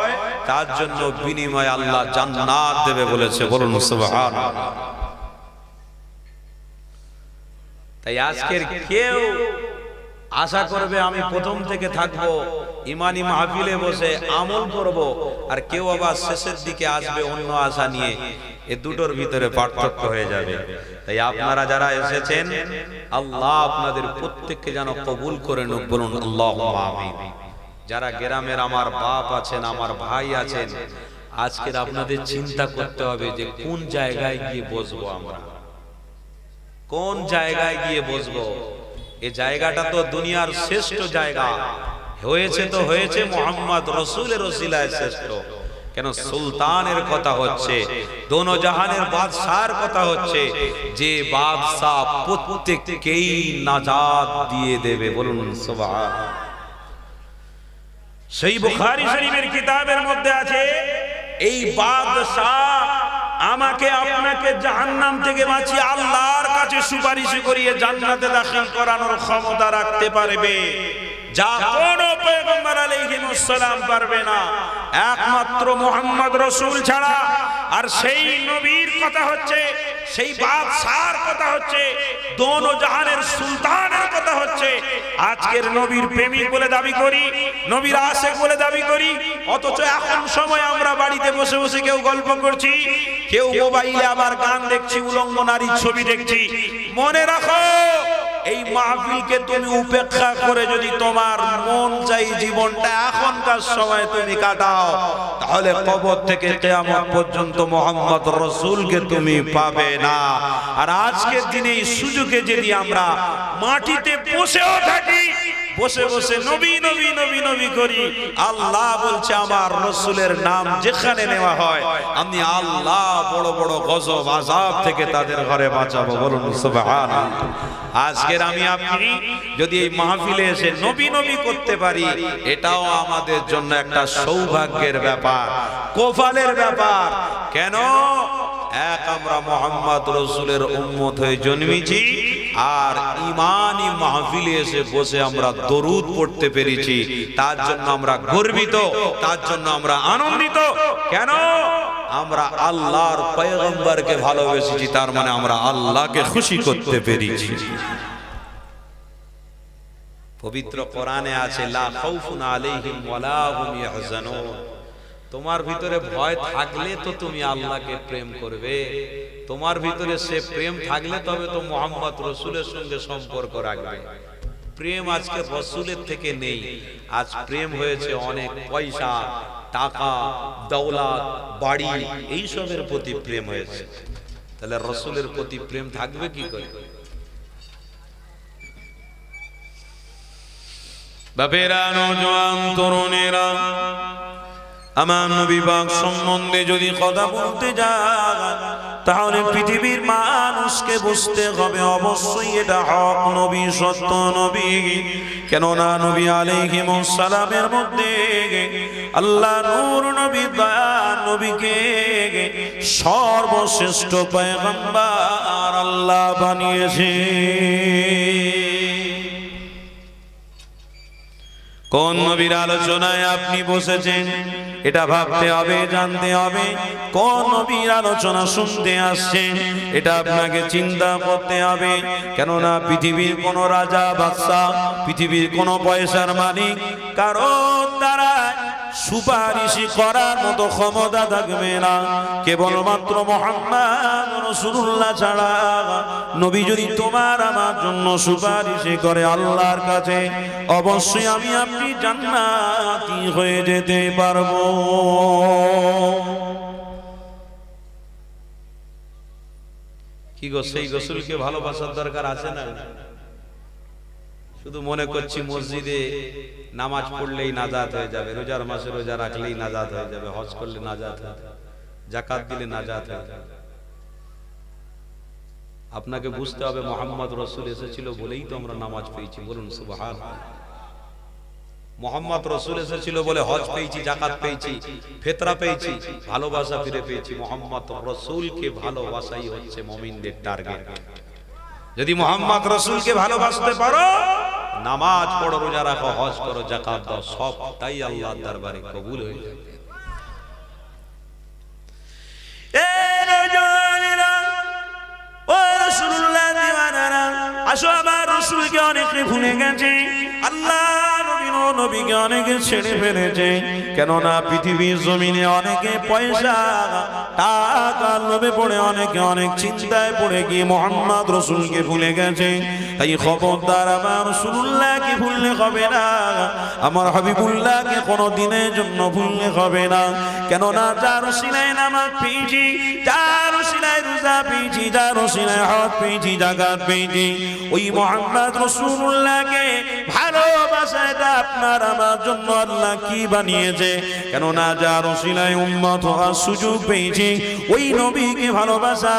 তার জন্য বিনিময়ে আল্লাহ জান্নাত দেবে বলেছে। বলুন সুবহানাল্লাহ। তাই আজকের কেউ আশা করবে আমি প্রথম থেকে থাকবো, ইমানি মাহফিলে বসে আমল করব, আর কেউ আবার শেষের দিকে আসবে অন্য আশা নিয়ে। এ দুটোর ভিতরে পার্থক্য হয়ে যাবে। তাই আপনারা যারা এসেছেন, আল্লাহ আপনাদের প্রত্যেককে যেন কবুল করে নিক। বলুন আল্লাহুম্মা আমিন। যারা গ্রামের আমার বাপ আছেন, আমার ভাই আছেন, আজকের আপনাদের চিন্তা করতে হবে যে কোন জায়গায় গিয়ে বসবো আমরা, কোন জায়গায় গিয়ে বসবো। এই জায়গাটা তো দুনিয়ার শ্রেষ্ঠ জায়গা হয়েছে, তো হয়েছে মুহাম্মদ রাসূলের ওসিলায় শ্রেষ্ঠ। কেন? সুলতানের কথা হচ্ছে, দোনো জাহানের বাদশার কথা হচ্ছে, যে বাদশা প্রত্যেককেই নাজাত দিয়ে দেবে। বলুন সুবহানাল্লাহ। সেই বুখারী শরীফের কিতাবের মধ্যে আছে, এই বাদশা আমাকে আপনাকে জাহান্নাম থেকে বাঁচিয়ে আল্লাহর কাছে সুপারিশ করিয়ে জান্নাতে দাখিল করানোর ক্ষমতা রাখতে পারবে, যা কোনো পয়গম্বর আলাইহিস সালাম পারবে না, একমাত্র মুহাম্মদ রাসূল ছাড়া। আর সেই নবীর কথা হচ্ছে, সেই বাদশার কথা হচ্ছে, দোনো জাহানের সুলতানের কথা হচ্ছে। আজকের নবীর প্রেমিক বলে দাবি করি, নবীর আশিক বলে দাবি করি, অথচ এখন সময় আমরা বাড়িতে বসে বসে কেউ গল্প করছি, কেউ মোবাইলে আবার গান দেখছি, উলঙ্গ নারীর ছবি দেখছি। মনে রাখো, এই মাহফিলকে তুমি উপেক্ষা করে যদি তোমার মন চাই জীবনটা এখনকার সময় তুমি কাটাও, তাহলে কবর থেকে কিয়ামত পর্যন্ত মুহাম্মদ রাসূলকে তুমি পাবে না। আর আজকের দিনে এই সুযোগে যদি আমরা মাটিতে বসেও থাকি, বসে বসে নবী নবী নবী নবী করি, আল্লাহ বলছে আমার রাসূলের নাম যেখানে নেওয়া হয় আমি আল্লাহ বড় বড় গজব আযাব থেকে তাদের ঘরে বাঁচাবো। বলুন সুবহানাল্লাহ। আজকের আমি আপনি যদি এই মাহফিলে এসে নবী নবী করতে পারি, এটাও আমাদের জন্য একটা সৌভাগ্যের ব্যাপার, কপালের ব্যাপার। কেন? এক, আমরা মুহাম্মদ রাসূলের উম্মত হয়ে জন্মেছি, আর ইমানি মাহফিলে এসে বসে আমরা দরুদ পড়তে পেরেছি, তার জন্য আমরা গর্বিত, তার জন্য আমরা আনন্দিত। কেন? আমরা আল্লাহর পয়গম্বরকে ভালোবেসেছি, তার মানে আমরা আল্লাহকে খুশি করতে পেরেছি। পবিত্র কোরআনে আছে লা খাউফুন আলাইহিম ওয়ালা হুম ইয়াহজানুন। তোমার ভিতরে ভয় থাকলে তো তুমি আল্লাহকে প্রেম করবে, তোমার ভিতরে সে প্রেম থাকলে তবে তো মুহাম্মদ রাসূলের সঙ্গে সম্পর্ক রাখবে। প্রেম আজকে রাসূলের থেকে নেই, আজ প্রেম হয়েছে অনেক পয়সা, টাকা, দৌলত, বাড়ি, এই সবের প্রতি প্রেম হয়েছে। তাহলে রাসূলের প্রতি প্রেম থাকবে কি করে? বাপেরা, নওজোয়ান তরুণেরা, আমার নবী পাক সম্বন্ধে যদি কথা বলতে যান, তাহলে পৃথিবীর মানুষকে বুঝতে হবে অবশ্যই এটা হক নবী, সত্য নবী। কেননা নবী আলাইহিস সালামের মধ্যে আল্লাহ নূর নবী দয়ার নবীকে সর্বশ্রেষ্ঠ পয়গম্বর আল্লাহ বানিয়েছে। কোন নবীর আলোচনায় আপনি বসেছেন এটা ভাবতে হবে, জানতে হবে। কোন নবীর আলোচনা শুনতে আসছেন এটা আপনাকে চিন্তা করতে হবে। কেননা পৃথিবীর কোন রাজা বাদশা, পৃথিবীর কোন পয়সার মালিক কারো দ্বারা সুপারিশ করার মতো ক্ষমতা থাকবে না, কেবলমাত্র মুহাম্মদ রাসূলুল্লাহ ছাড়া। নবী যদি তোমার আমার জন্য সুপারিশ করে আল্লাহর কাছে, অবশ্যই আমি আপনি জান্নাতি হয়ে যেতে পারবো। কি গো, সেই রাসূলকে ভালোবাসার দরকার আছে না? শুধু মনে করছি মসজিদে নামাজ পড়লেই নাজাত হয়ে যাবে, রোজার মাসে রোজা রাখলেই নাজাত হয়ে যাবে, হজ করলে নাজাত হয়ে যাবে, যাকাত দিলে নাজাত হয়ে যাবে। আপনাকে বুঝতে হবে মুহাম্মদ রাসূল এসেছিল বলেই তো আমরা নামাজ পেয়েছি। বলুন সুবহানাল্লাহ। মুহাম্মদ রাসূল এসেছিল বলে হজ পেয়েছি, যাকাত পেয়েছি, ফিতরা পেয়েছি, ভালোবাসা ফিরে পেয়েছি। মুহাম্মদ রাসূলকে ভালোবাসাই হচ্ছে মুমিনদের টার্গেট। যদি মুহাম্মদ রাসূলকে ভালোবাসতে পারো, নামাজ পড়ো, রোজা রাখো, হজ করো, যাকাত দাও, সবটাই আল্লাহর দরবারে কবুল হয়ে যাবে। এ নওজওয়ানেরা, ও রাসূলুল্লাহ দিওয়ানারা, আসো আমার রাসূলকে অনেকে ভুলে গেছে, আল্লাহ নবীকে অনেকে ছেড়ে ফেলেছে। কেননা পৃথিবীর জমিনে অনেকে পয়সা টাকার লোভে পড়ে, অনেকে অনেক চিন্তায় পড়ে গিয়ে মুহাম্মদ রাসূলকে ভুলে গেছে। তাই খবরদার, আমার রাসূলুল্লাহকে ভুললে হবে না, আমার হাবিবুল্লাহকে কোনো দিনের জন্য ভুললে হবে না। কেননা যার ওসিলায় নামাজ পেয়েছি, যার ওসিলায় রোজা পেয়েছি, যার ওসিলায় হজ পেয়েছি, যাকাত পেয়েছি, ওই মুহাম্মদ রাসূলুল্লাহকে ভালোবাসায় আপনার আমার জন্য আল্লাহ কি বানিয়েছে। কেননা যার ওসিলায় উম্মত হওয়ার সুযোগ পেয়েছি, ওই নবীকে ভালোবাসা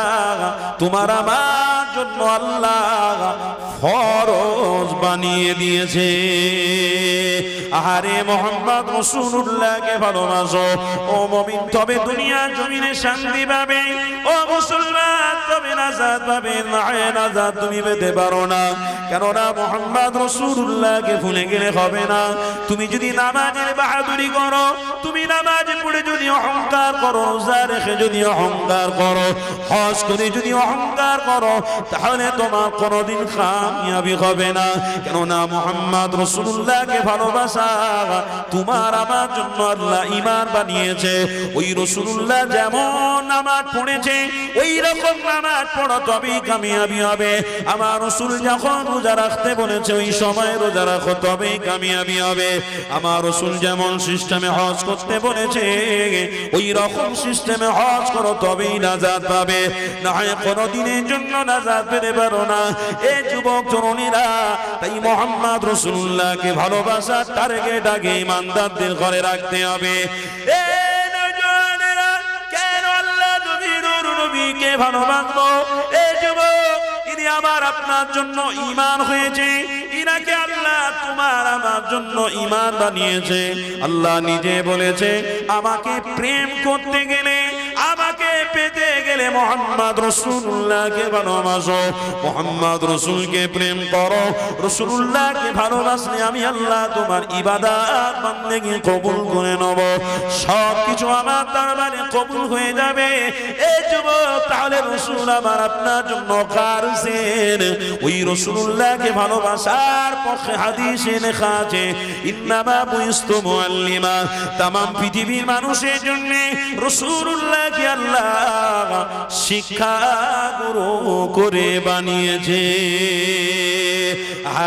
তোমার আমার জন্য আল্লাহ ফরজ বানিয়ে দিয়েছে। আরে মুহাম্মদ রাসূলুল্লাহকে ভালোবাসো ও মুমিন, তবে দুনিয়া জমিনে শান্তি পাবে। ও মুসলমান, তবে নাজাত পাবে, না নাজাত তুমি পেতে পারো না। কেননা মুহাম্মদ রাসূলুল্লাহকে ভুলে গেলে হবে না। তুমি যদি নামাজের বাহাদুরি করো, তুমি নামাজ পড়ে যদি অহংকার করো, রোজা রেখে যদি অহংকার করো, হজ করে যদি অহংকার করো, তাহলে তোমার কোনোদিন কামিয়াবি হবে না। কেননা মুহাম্মদ রাসূলুল্লাহকে ভালোবাসা তোমার আমার জন্য আল্লাহ ঈমান বানিয়েছে। ওই রাসূলুল্লাহ যেমন নামাজ পড়েছে ওই রকম নামাজ পড়ো, তবেই কামিয়াবি হবে। আমার রাসূল যখন রোজা রাখতে বলেছে ওই সময় রোজা রাখো, তবেই কামিয়াবি হবে। আমার রাসূল যেমন সিস্টেমে হজ করতে বলেছে ওই রকম সিস্টেমে হজ করো, তবেই নাজাত পাবে, না হয় কোনোদিনের জন্য নাজাত পেতে পারো না। এই যুবক তরুণীরা, তাই মুহাম্মদ রাসূলুল্লাহকে ভালোবাসার টার্গেট আগে ইমানদারদের ঘরে রাখতে হবে। এই নওজওয়ানেরা, কেন আল্লাহ নবীকে ভালোবাসবো? এই যুবক, ইনি আমার আপনার জন্য ঈমান হয়েছে, ইনাকে আল্লাহ তোমার আমার জন্য ঈমান বানিয়েছে। আল্লাহ নিজে বলেছে আমাকে প্রেম করতে গেলে, আমাকে পেতে গেলে মুহাম্মদ রাসূলুল্লাহকে ভালোবাসো, মুহাম্মদ রাসূলকে প্রেম করো। রাসূলুল্লাহকে ভালোবাসলে আমি আল্লাহ তোমার ইবাদত বন্দেগী কবুল করে নেব, সব কিছু আমার দরবারে কবুল হয়ে যাবে। এই যুবক, তাহলে রাসূল আমার আপনার জন্য কারছেন। ওই রাসূলুল্লাহকে ভালোবাসার পক্ষে হাদিসে লেখা আছে ইন্নামা বুইস্তু মুআল্লিমা, तमाम পৃথিবীর মানুষের জন্য রাসূলুল্লাহকে আল্লাহ শিক্ষা গুরু করে বানিয়েছে।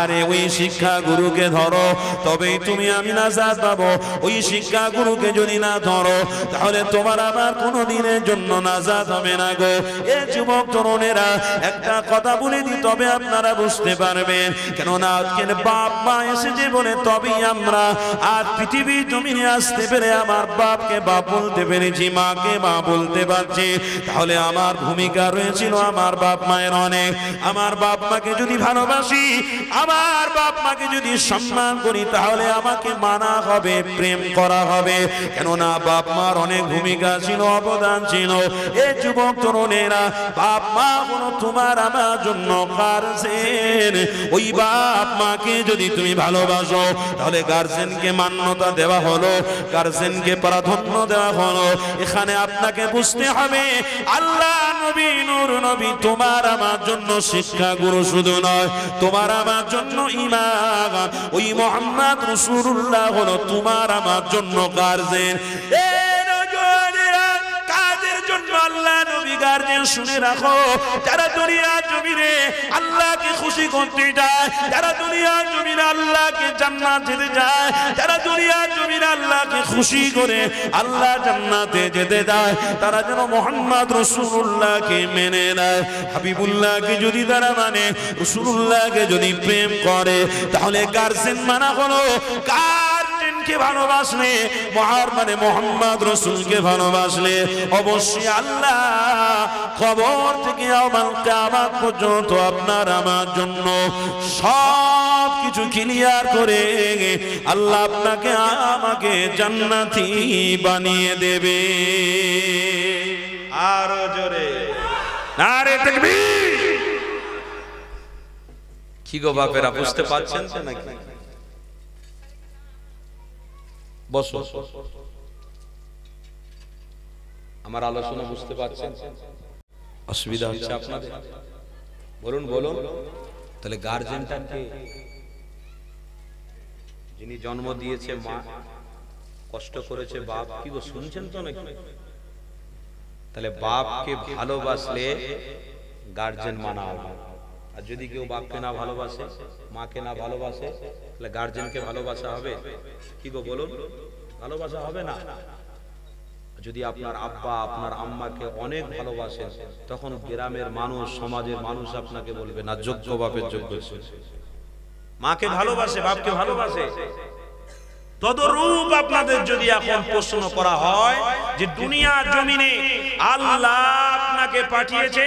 আরে ওই শিক্ষা গুরুকে ধরো, তবেই তুমি আমি নাজাত পাবো। ওই শিক্ষা গুরুকে যদি না ধরো, তাহলে তোমার আমার কোনো দিনের জন্য নাজাত হবে না গো। এ যুবক তরুণেরা, একটা কথা বলে দিই, তবে আপনারা বুঝতে পারবেন। কেননা আজকের বাপ মা এসেছে বলে তবেই আমরা আজ পৃথিবীর জমিনে আসতে পেরে আমার বাপকে বাপ বলতে পেরেছি, মাকে মা বলতে পারছি। তাহলে আমার ভূমিকা রয়েছিল আমার বাপ মায়ের অনেক। আমার বাপ মাকে যদি ভালোবাসি, আমার বাপ মাকে যদি সম্মান করি, তাহলে আমাকে মানা হবে, প্রেম করা হবে। কেননা বাপ মার অনেক ভূমিকা ছিল, অবদান ছিল। এই যুবক তরুণেরা, বাপ মা হলো তোমার আমার জন্য গার্জেন। ওই বাপ মাকে যদি তুমি ভালোবাসো, তাহলে গার্জেনকে মান্যতা দেওয়া হলো, গার্জেনকে প্রাধান্য দেওয়া হলো। এখানে আপনাকে বুঝতে হবে আল্লাহ নবী নূর নবী তোমার আমার জন্য শিক্ষা গুরু শুধু নয়, তোমার আমার জন্য ইমাম। ওই মুহাম্মদ রাসূলুল্লাহ হলো তোমার আমার জন্য গার্জেন। আল্লাহ নবী গার্জেন শুনে রাখো, যারা দুনিয়া জমিনে আল্লাহকে খুশি করতে যায়, যারা দুনিয়া জমিনে আল্লাহকে জান্নাত যেতে যায়, যারা দুনিয়া জমিনে আল্লাহকে খুশি করে আল্লাহ জান্নাতে যেতে যায়, তারা যেন মুহাম্মদ রাসূলুল্লাহকে মেনে নেয়। হাবিবুল্লাহকে যদি তারা মানে, রাসূলুল্লাহকে যদি প্রেম করে, তাহলে গার্জেন মানা হলো। গার্জেনকে ভালোবাসলে, মানে মুহাম্মদ রাসূলকে ভালোবাসলে, অবশ্যই আল্লাহ কবর থেকে কিয়ামত পর্যন্ত আপনার আমার জন্য সব কিছু ক্লিয়ার করে আল্লাহ আপনাকে আমাকে জান্নাতি বানিয়ে দেবে। আরো জোরে নারে তাকবীর। কি গো বাপেরা, বুঝতে পারছেন তো নাকি? বসো, আমার আলোচনা বুঝতে পারছেন? অসুবিধা হচ্ছে আপনাদের? বলুন বলুন। তাহলে গার্জেনটা কে? যিনি জন্ম দিয়েছে মা, কষ্ট করেছে বাপ। কি গো, শুনছেন তো নাকি? তাহলে বাপকে ভালোবাসলে গার্জেন মানা হবে। আর যদি কেউ বাপকে না ভালোবাসে, মাকে না ভালোবাসে, তাহলে গার্জেনকে ভালোবাসা হবে? কি গো বলুন, ভালোবাসা হবে না। যদি আপনার আব্বা আপনার আম্মাকে অনেক ভালোবাসেন, তখন গ্রামের মানুষ, সমাজের মানুষ আপনাকে বলবে না যোগ্য বাপের যোগ্য ছেলে। মাকে ভালোবাসে, বাপকে ভালোবাসে। তদরূপ আপনাদের যদি এখন প্রশ্ন করা হয় যে দুনিয়ার জমিনে আল্লাহ আপনাকে পাঠিয়েছে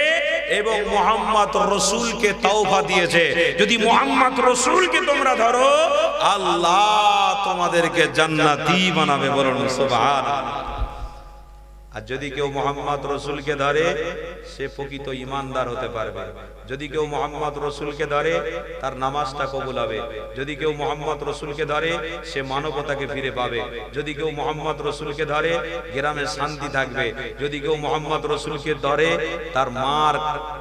এবং মুহাম্মদ রাসূলকে তওবা দিয়েছে, যদি মুহাম্মদ রাসূলকে তোমরা ধরো, আল্লাহ তোমাদেরকে জান্নাতি বানাবে। বলুন সুবহানাল্লাহ। আর যদি কেউ মোহাম্মদ রসুলকে ধরে সে প্রকৃত ইমানদার হতে পারবে। যদি কেউ মোহাম্মদ রসুলকে ধরে তার নামাজটা কবুল হবে। যদি কেউ মোহাম্মদ রসুলকে ধরে সে মানবতাকে ফিরে পাবে। যদি কেউ মোহাম্মদ রসুলকে ধরে গ্রামে শান্তি থাকবে। যদি কেউ মোহাম্মদ রসুলকে ধরে তার মার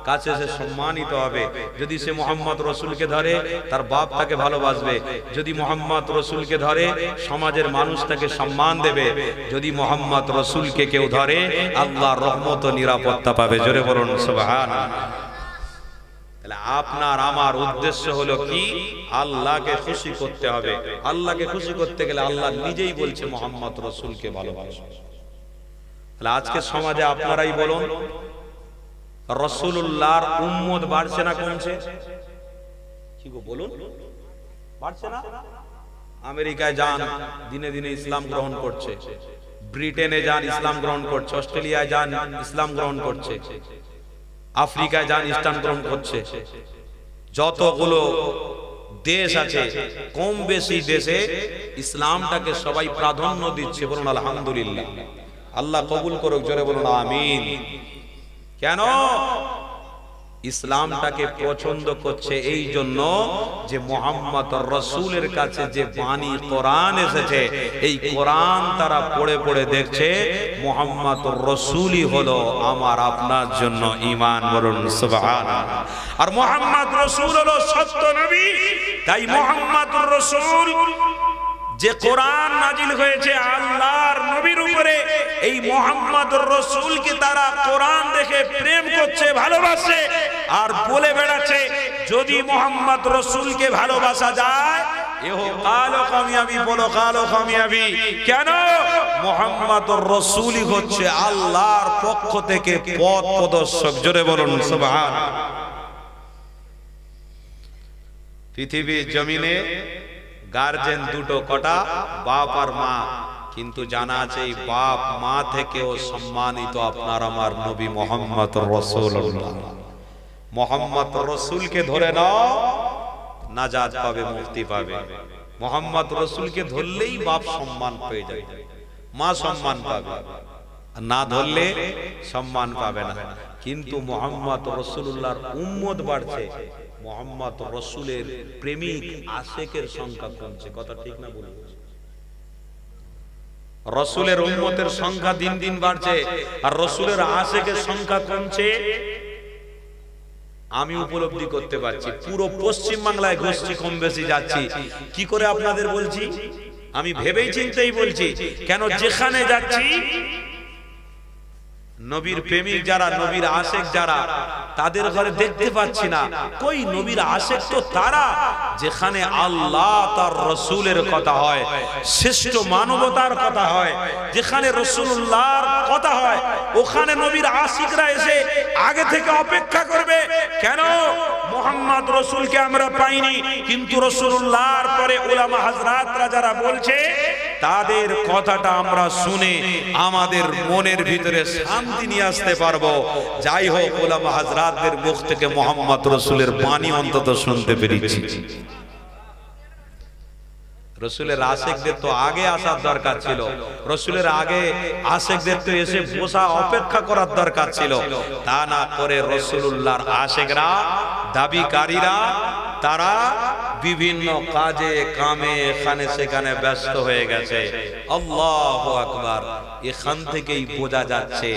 কাছে সে সম্মানিত হবে। যদি সে মোহাম্মদ রসুলকে ধরে তার বাপ তাকে ভালোবাসবে। যদি মোহাম্মদ রসুলকে ধরে সমাজের মানুষ তাকে সম্মান দেবে। যদি মোহাম্মদ রসুলকে কেউ ধরে আল্লাহর রহমত ও নিরাপত্তা পাবে। জোরে বলুন সুবহানাল্লাহ। তাহলে আপনার আমার উদ্দেশ্য হলো কি? আল্লাহকে খুশি করতে হবে। আল্লাহকে খুশি করতে গেলে আল্লাহ নিজেই বলছে মোহাম্মদ রসুলকে ভালোবাসো। তাহলে আজকে সমাজে আপনারাই বলুন, রাসূলুল্লাহর উম্মত বাড়ছে না কমছে? কি গো বলুন, বাড়ছে না? আমেরিকায় যান, দিনে দিনে ইসলাম গ্রহণ করছে। ব্রিটেনে যান, ইসলাম গ্রহণ করছে। অস্ট্রেলিয়ায় যান, ইসলাম গ্রহণ করছে। আফ্রিকায় যান, ইসলাম গ্রহণ করছে। যতগুলো দেশ আছে কম বেশি দেশে ইসলামটাকে সবাই প্রাধান্য দিচ্ছে। বলুন আলহামদুলিল্লাহ। আল্লাহ কবুল করুক। জোরে বলুন আমিন। কেন? ইসলামটাকে পছন্দ করছে এই জন্য যে মুহাম্মদ রাসূলের কাছে যে বাণী কোরআন এসেছে, এই কোরআন তারা পড়ে পড়ে দেখছে মুহাম্মদ রাসূলই হলো আমার আপনার জন্য ঈমান। বলুন সুবহানাল্লাহ। আর মুহাম্মদ রাসূল হলো সত্য নবী। তাই মুহাম্মদ রাসূল যে কোরআন নাজিল হয়েছে আল্লাহর নবীর উপরে, এই মুহাম্মদ রাসূলকে তারা কোরআন দেখে প্রেম করছে, ভালোবাসে আর বলে বেড়াচ্ছে যদি মুহাম্মদ রাসূলকে ভালোবাসা যায় ইহকাল কামিয়াবি। বলো কাল কামিয়াবি। কেন? মুহাম্মদ রাসূলই হচ্ছে আল্লাহর পক্ষ থেকে পথ প্রদর্শক। জোরে বলুন সুবহানাল্লাহ। পৃথিবীর জমিনে গার্জেন দুটো, কটা? বাপ আর মা। কিন্তু জানা আছে এই বাপ মা থেকেও সম্মানিত আপনার আমার নবী মুহাম্মদ রাসূলুল্লাহ। মুহাম্মদ রাসূলকে ধরে নাও, নাজাত পাবে, মুক্তি পাবে। মুহাম্মদ রাসূলকে ধরলেই বাপ সম্মান পেয়ে যায়, মা সম্মান পাবে। না ধরলে সম্মান পাবে না। কিন্তু মুহাম্মদ রাসূলুল্লাহর উম্মত বাড়ছে, মুহাম্মদ রাসূলের প্রেমিক আশিকের সংখ্যা কমছে। কথা ঠিক না বলুন? রাসূলের উম্মতের সংখ্যা দিন দিন বাড়ছে আর রাসূলের আশিকের সংখ্যা কমছে। আমি উপলব্ধি করতে পারছি। পুরো পশ্চিম বাংলায় ঘুরছি, কম বেশি যাচ্ছি। কি করে আপনাদের বলছি? আমি ভেবেই চিন্তেই বলছি। কেন? যেখানে যাচ্ছি নবীর প্রেমিক যারা, নবীর আশিক যারা, তাদের ঘরে দেখতে পাচ্ছি না। কই নবীর আশিক তো তারা যেখানে আল্লাহ তার রাসূলের কথা হয়, শ্রেষ্ঠ মানবতার কথা হয়, যেখানে রাসূলুল্লাহর কথা হয়, ওখানে নবীর আশিকরা এসে আগে থেকে অপেক্ষা করবে। কেন? মুহাম্মদ রাসূলকে আমরা পাইনি, কিন্তু রাসূলুল্লাহর পরে উলামা হযরতরা যারা বলছে তাদের কথাটা আমরা শুনে আমাদের মনের ভিতরে শান্তি নিয়ে আসতে পারবো। যাই হোক, উলামা হযরতদের মুখ থেকে মুহাম্মদ রাসূলের বাণী অন্তত শুনতে পেরেছি। রাসূলের আশিকদের তো আগে আসার দরকার ছিল। রাসূলের আগে আশিকদের তো এসে বসা অপেক্ষা করার দরকার ছিল। তা না করে রাসূলুল্লাহর আশিকরা, দাবিকারীরা, তারা বিভিন্ন কাজে কামে এখানে সেখানে ব্যস্ত হয়ে গেছে। আল্লাহু আকবার। এখান থেকেই বোঝা যাচ্ছে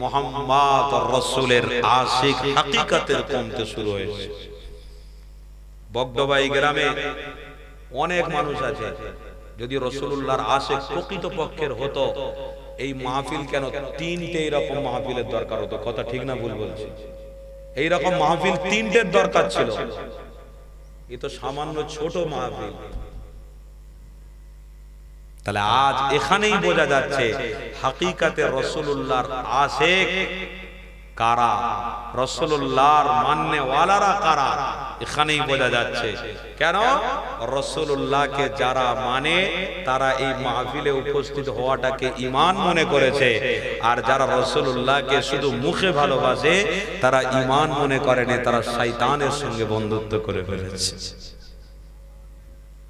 মুহাম্মদ রাসূলের আশিক হাকিকতের কমতে শুরু হয়েছে। বগডবাই গ্রামে অনেক মানুষ আছে। যদি রাসূলুল্লাহর আশিক প্রকৃত পক্ষের হতো, এই মাহফিল কেন তিনটে এরকম মাহফিলের দরকার হতো। কথা ঠিক না ভুল বলছি? এইরকম মাহফিল তিনটের দরকার ছিল। এ তো সামান্য ছোট মাহফিল। তাহলে আজ এখানেই বোঝা যাচ্ছে হাকিকাতে রাসূলুল্লাহর আশিক কারা, রাসূলুল্লাহর মাননেওয়ালারা কারা, এখানেই বোঝা যাচ্ছে। কেন? রাসূলুল্লাহকে যারা মানে তারা এই মাহফিলে উপস্থিত হওয়াটাকে ঈমান মনে করেছে, আর যারা রাসূলুল্লাহকে শুধু মুখে ভালোবাসে তারা ঈমান মনে করেনি, তারা শয়তানের সঙ্গে বন্ধুত্ব করে ফেলেছে।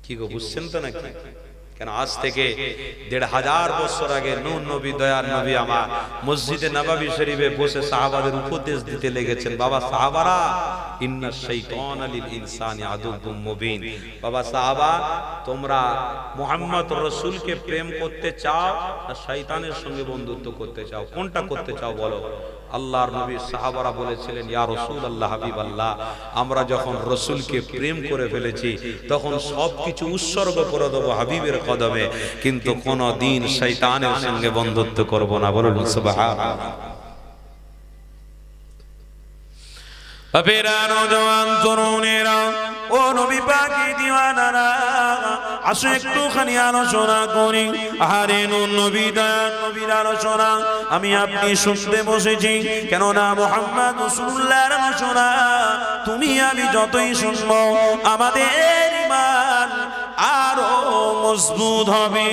কি গো, বুঝছেন তো নাকি? কেন আজ থেকে ১৫০০ বছর আগে নূহ নবী দয়ার নবী আমার মসজিদে নববী শরীফে বসে সাহাবাদের উপদেশ দিতে লেগেছেন, বাবা সাহাবারা ইন্না শাইতানা লিল ইনসানি আদুউম মুবিন, বাবা সাহাবা তোমরা মুহাম্মদ রাসূলকে প্রেম করতে চাও না শয়তানের সঙ্গে বন্ধুত্ব করতে চাও, কোনটা করতে চাও বলো? আল্লাহর নবী সাহাবারা বলেছিলেন, ইয়া রাসূলুল্লাহ হাবিবাল্লাহ, আমরা যখন রাসূলকে প্রেম করে ফেলেছি তখন সবকিছু উৎসর্গ করে দেব হাবিবের কদমে, কিন্তু কোনদিন শয়তানের সঙ্গে বন্ধুত্ব করব না। বলুন সুবহানাল্লাহ। বাপেরা, নওজওয়ান তরুণেরা, ও নবী পাকের দিওয়ানারা, আসো একটুখানি আলোচনা করি। আরে নবী দয়ার নবীর আলোচনা আমি আপনি শুনতে বসেছি, কেননা মুহাম্মদ রাসূলুল্লাহর আলোচনা তুমি আমি যতই শুনবো আমাদের ঈমান আরো মজবুত হবে।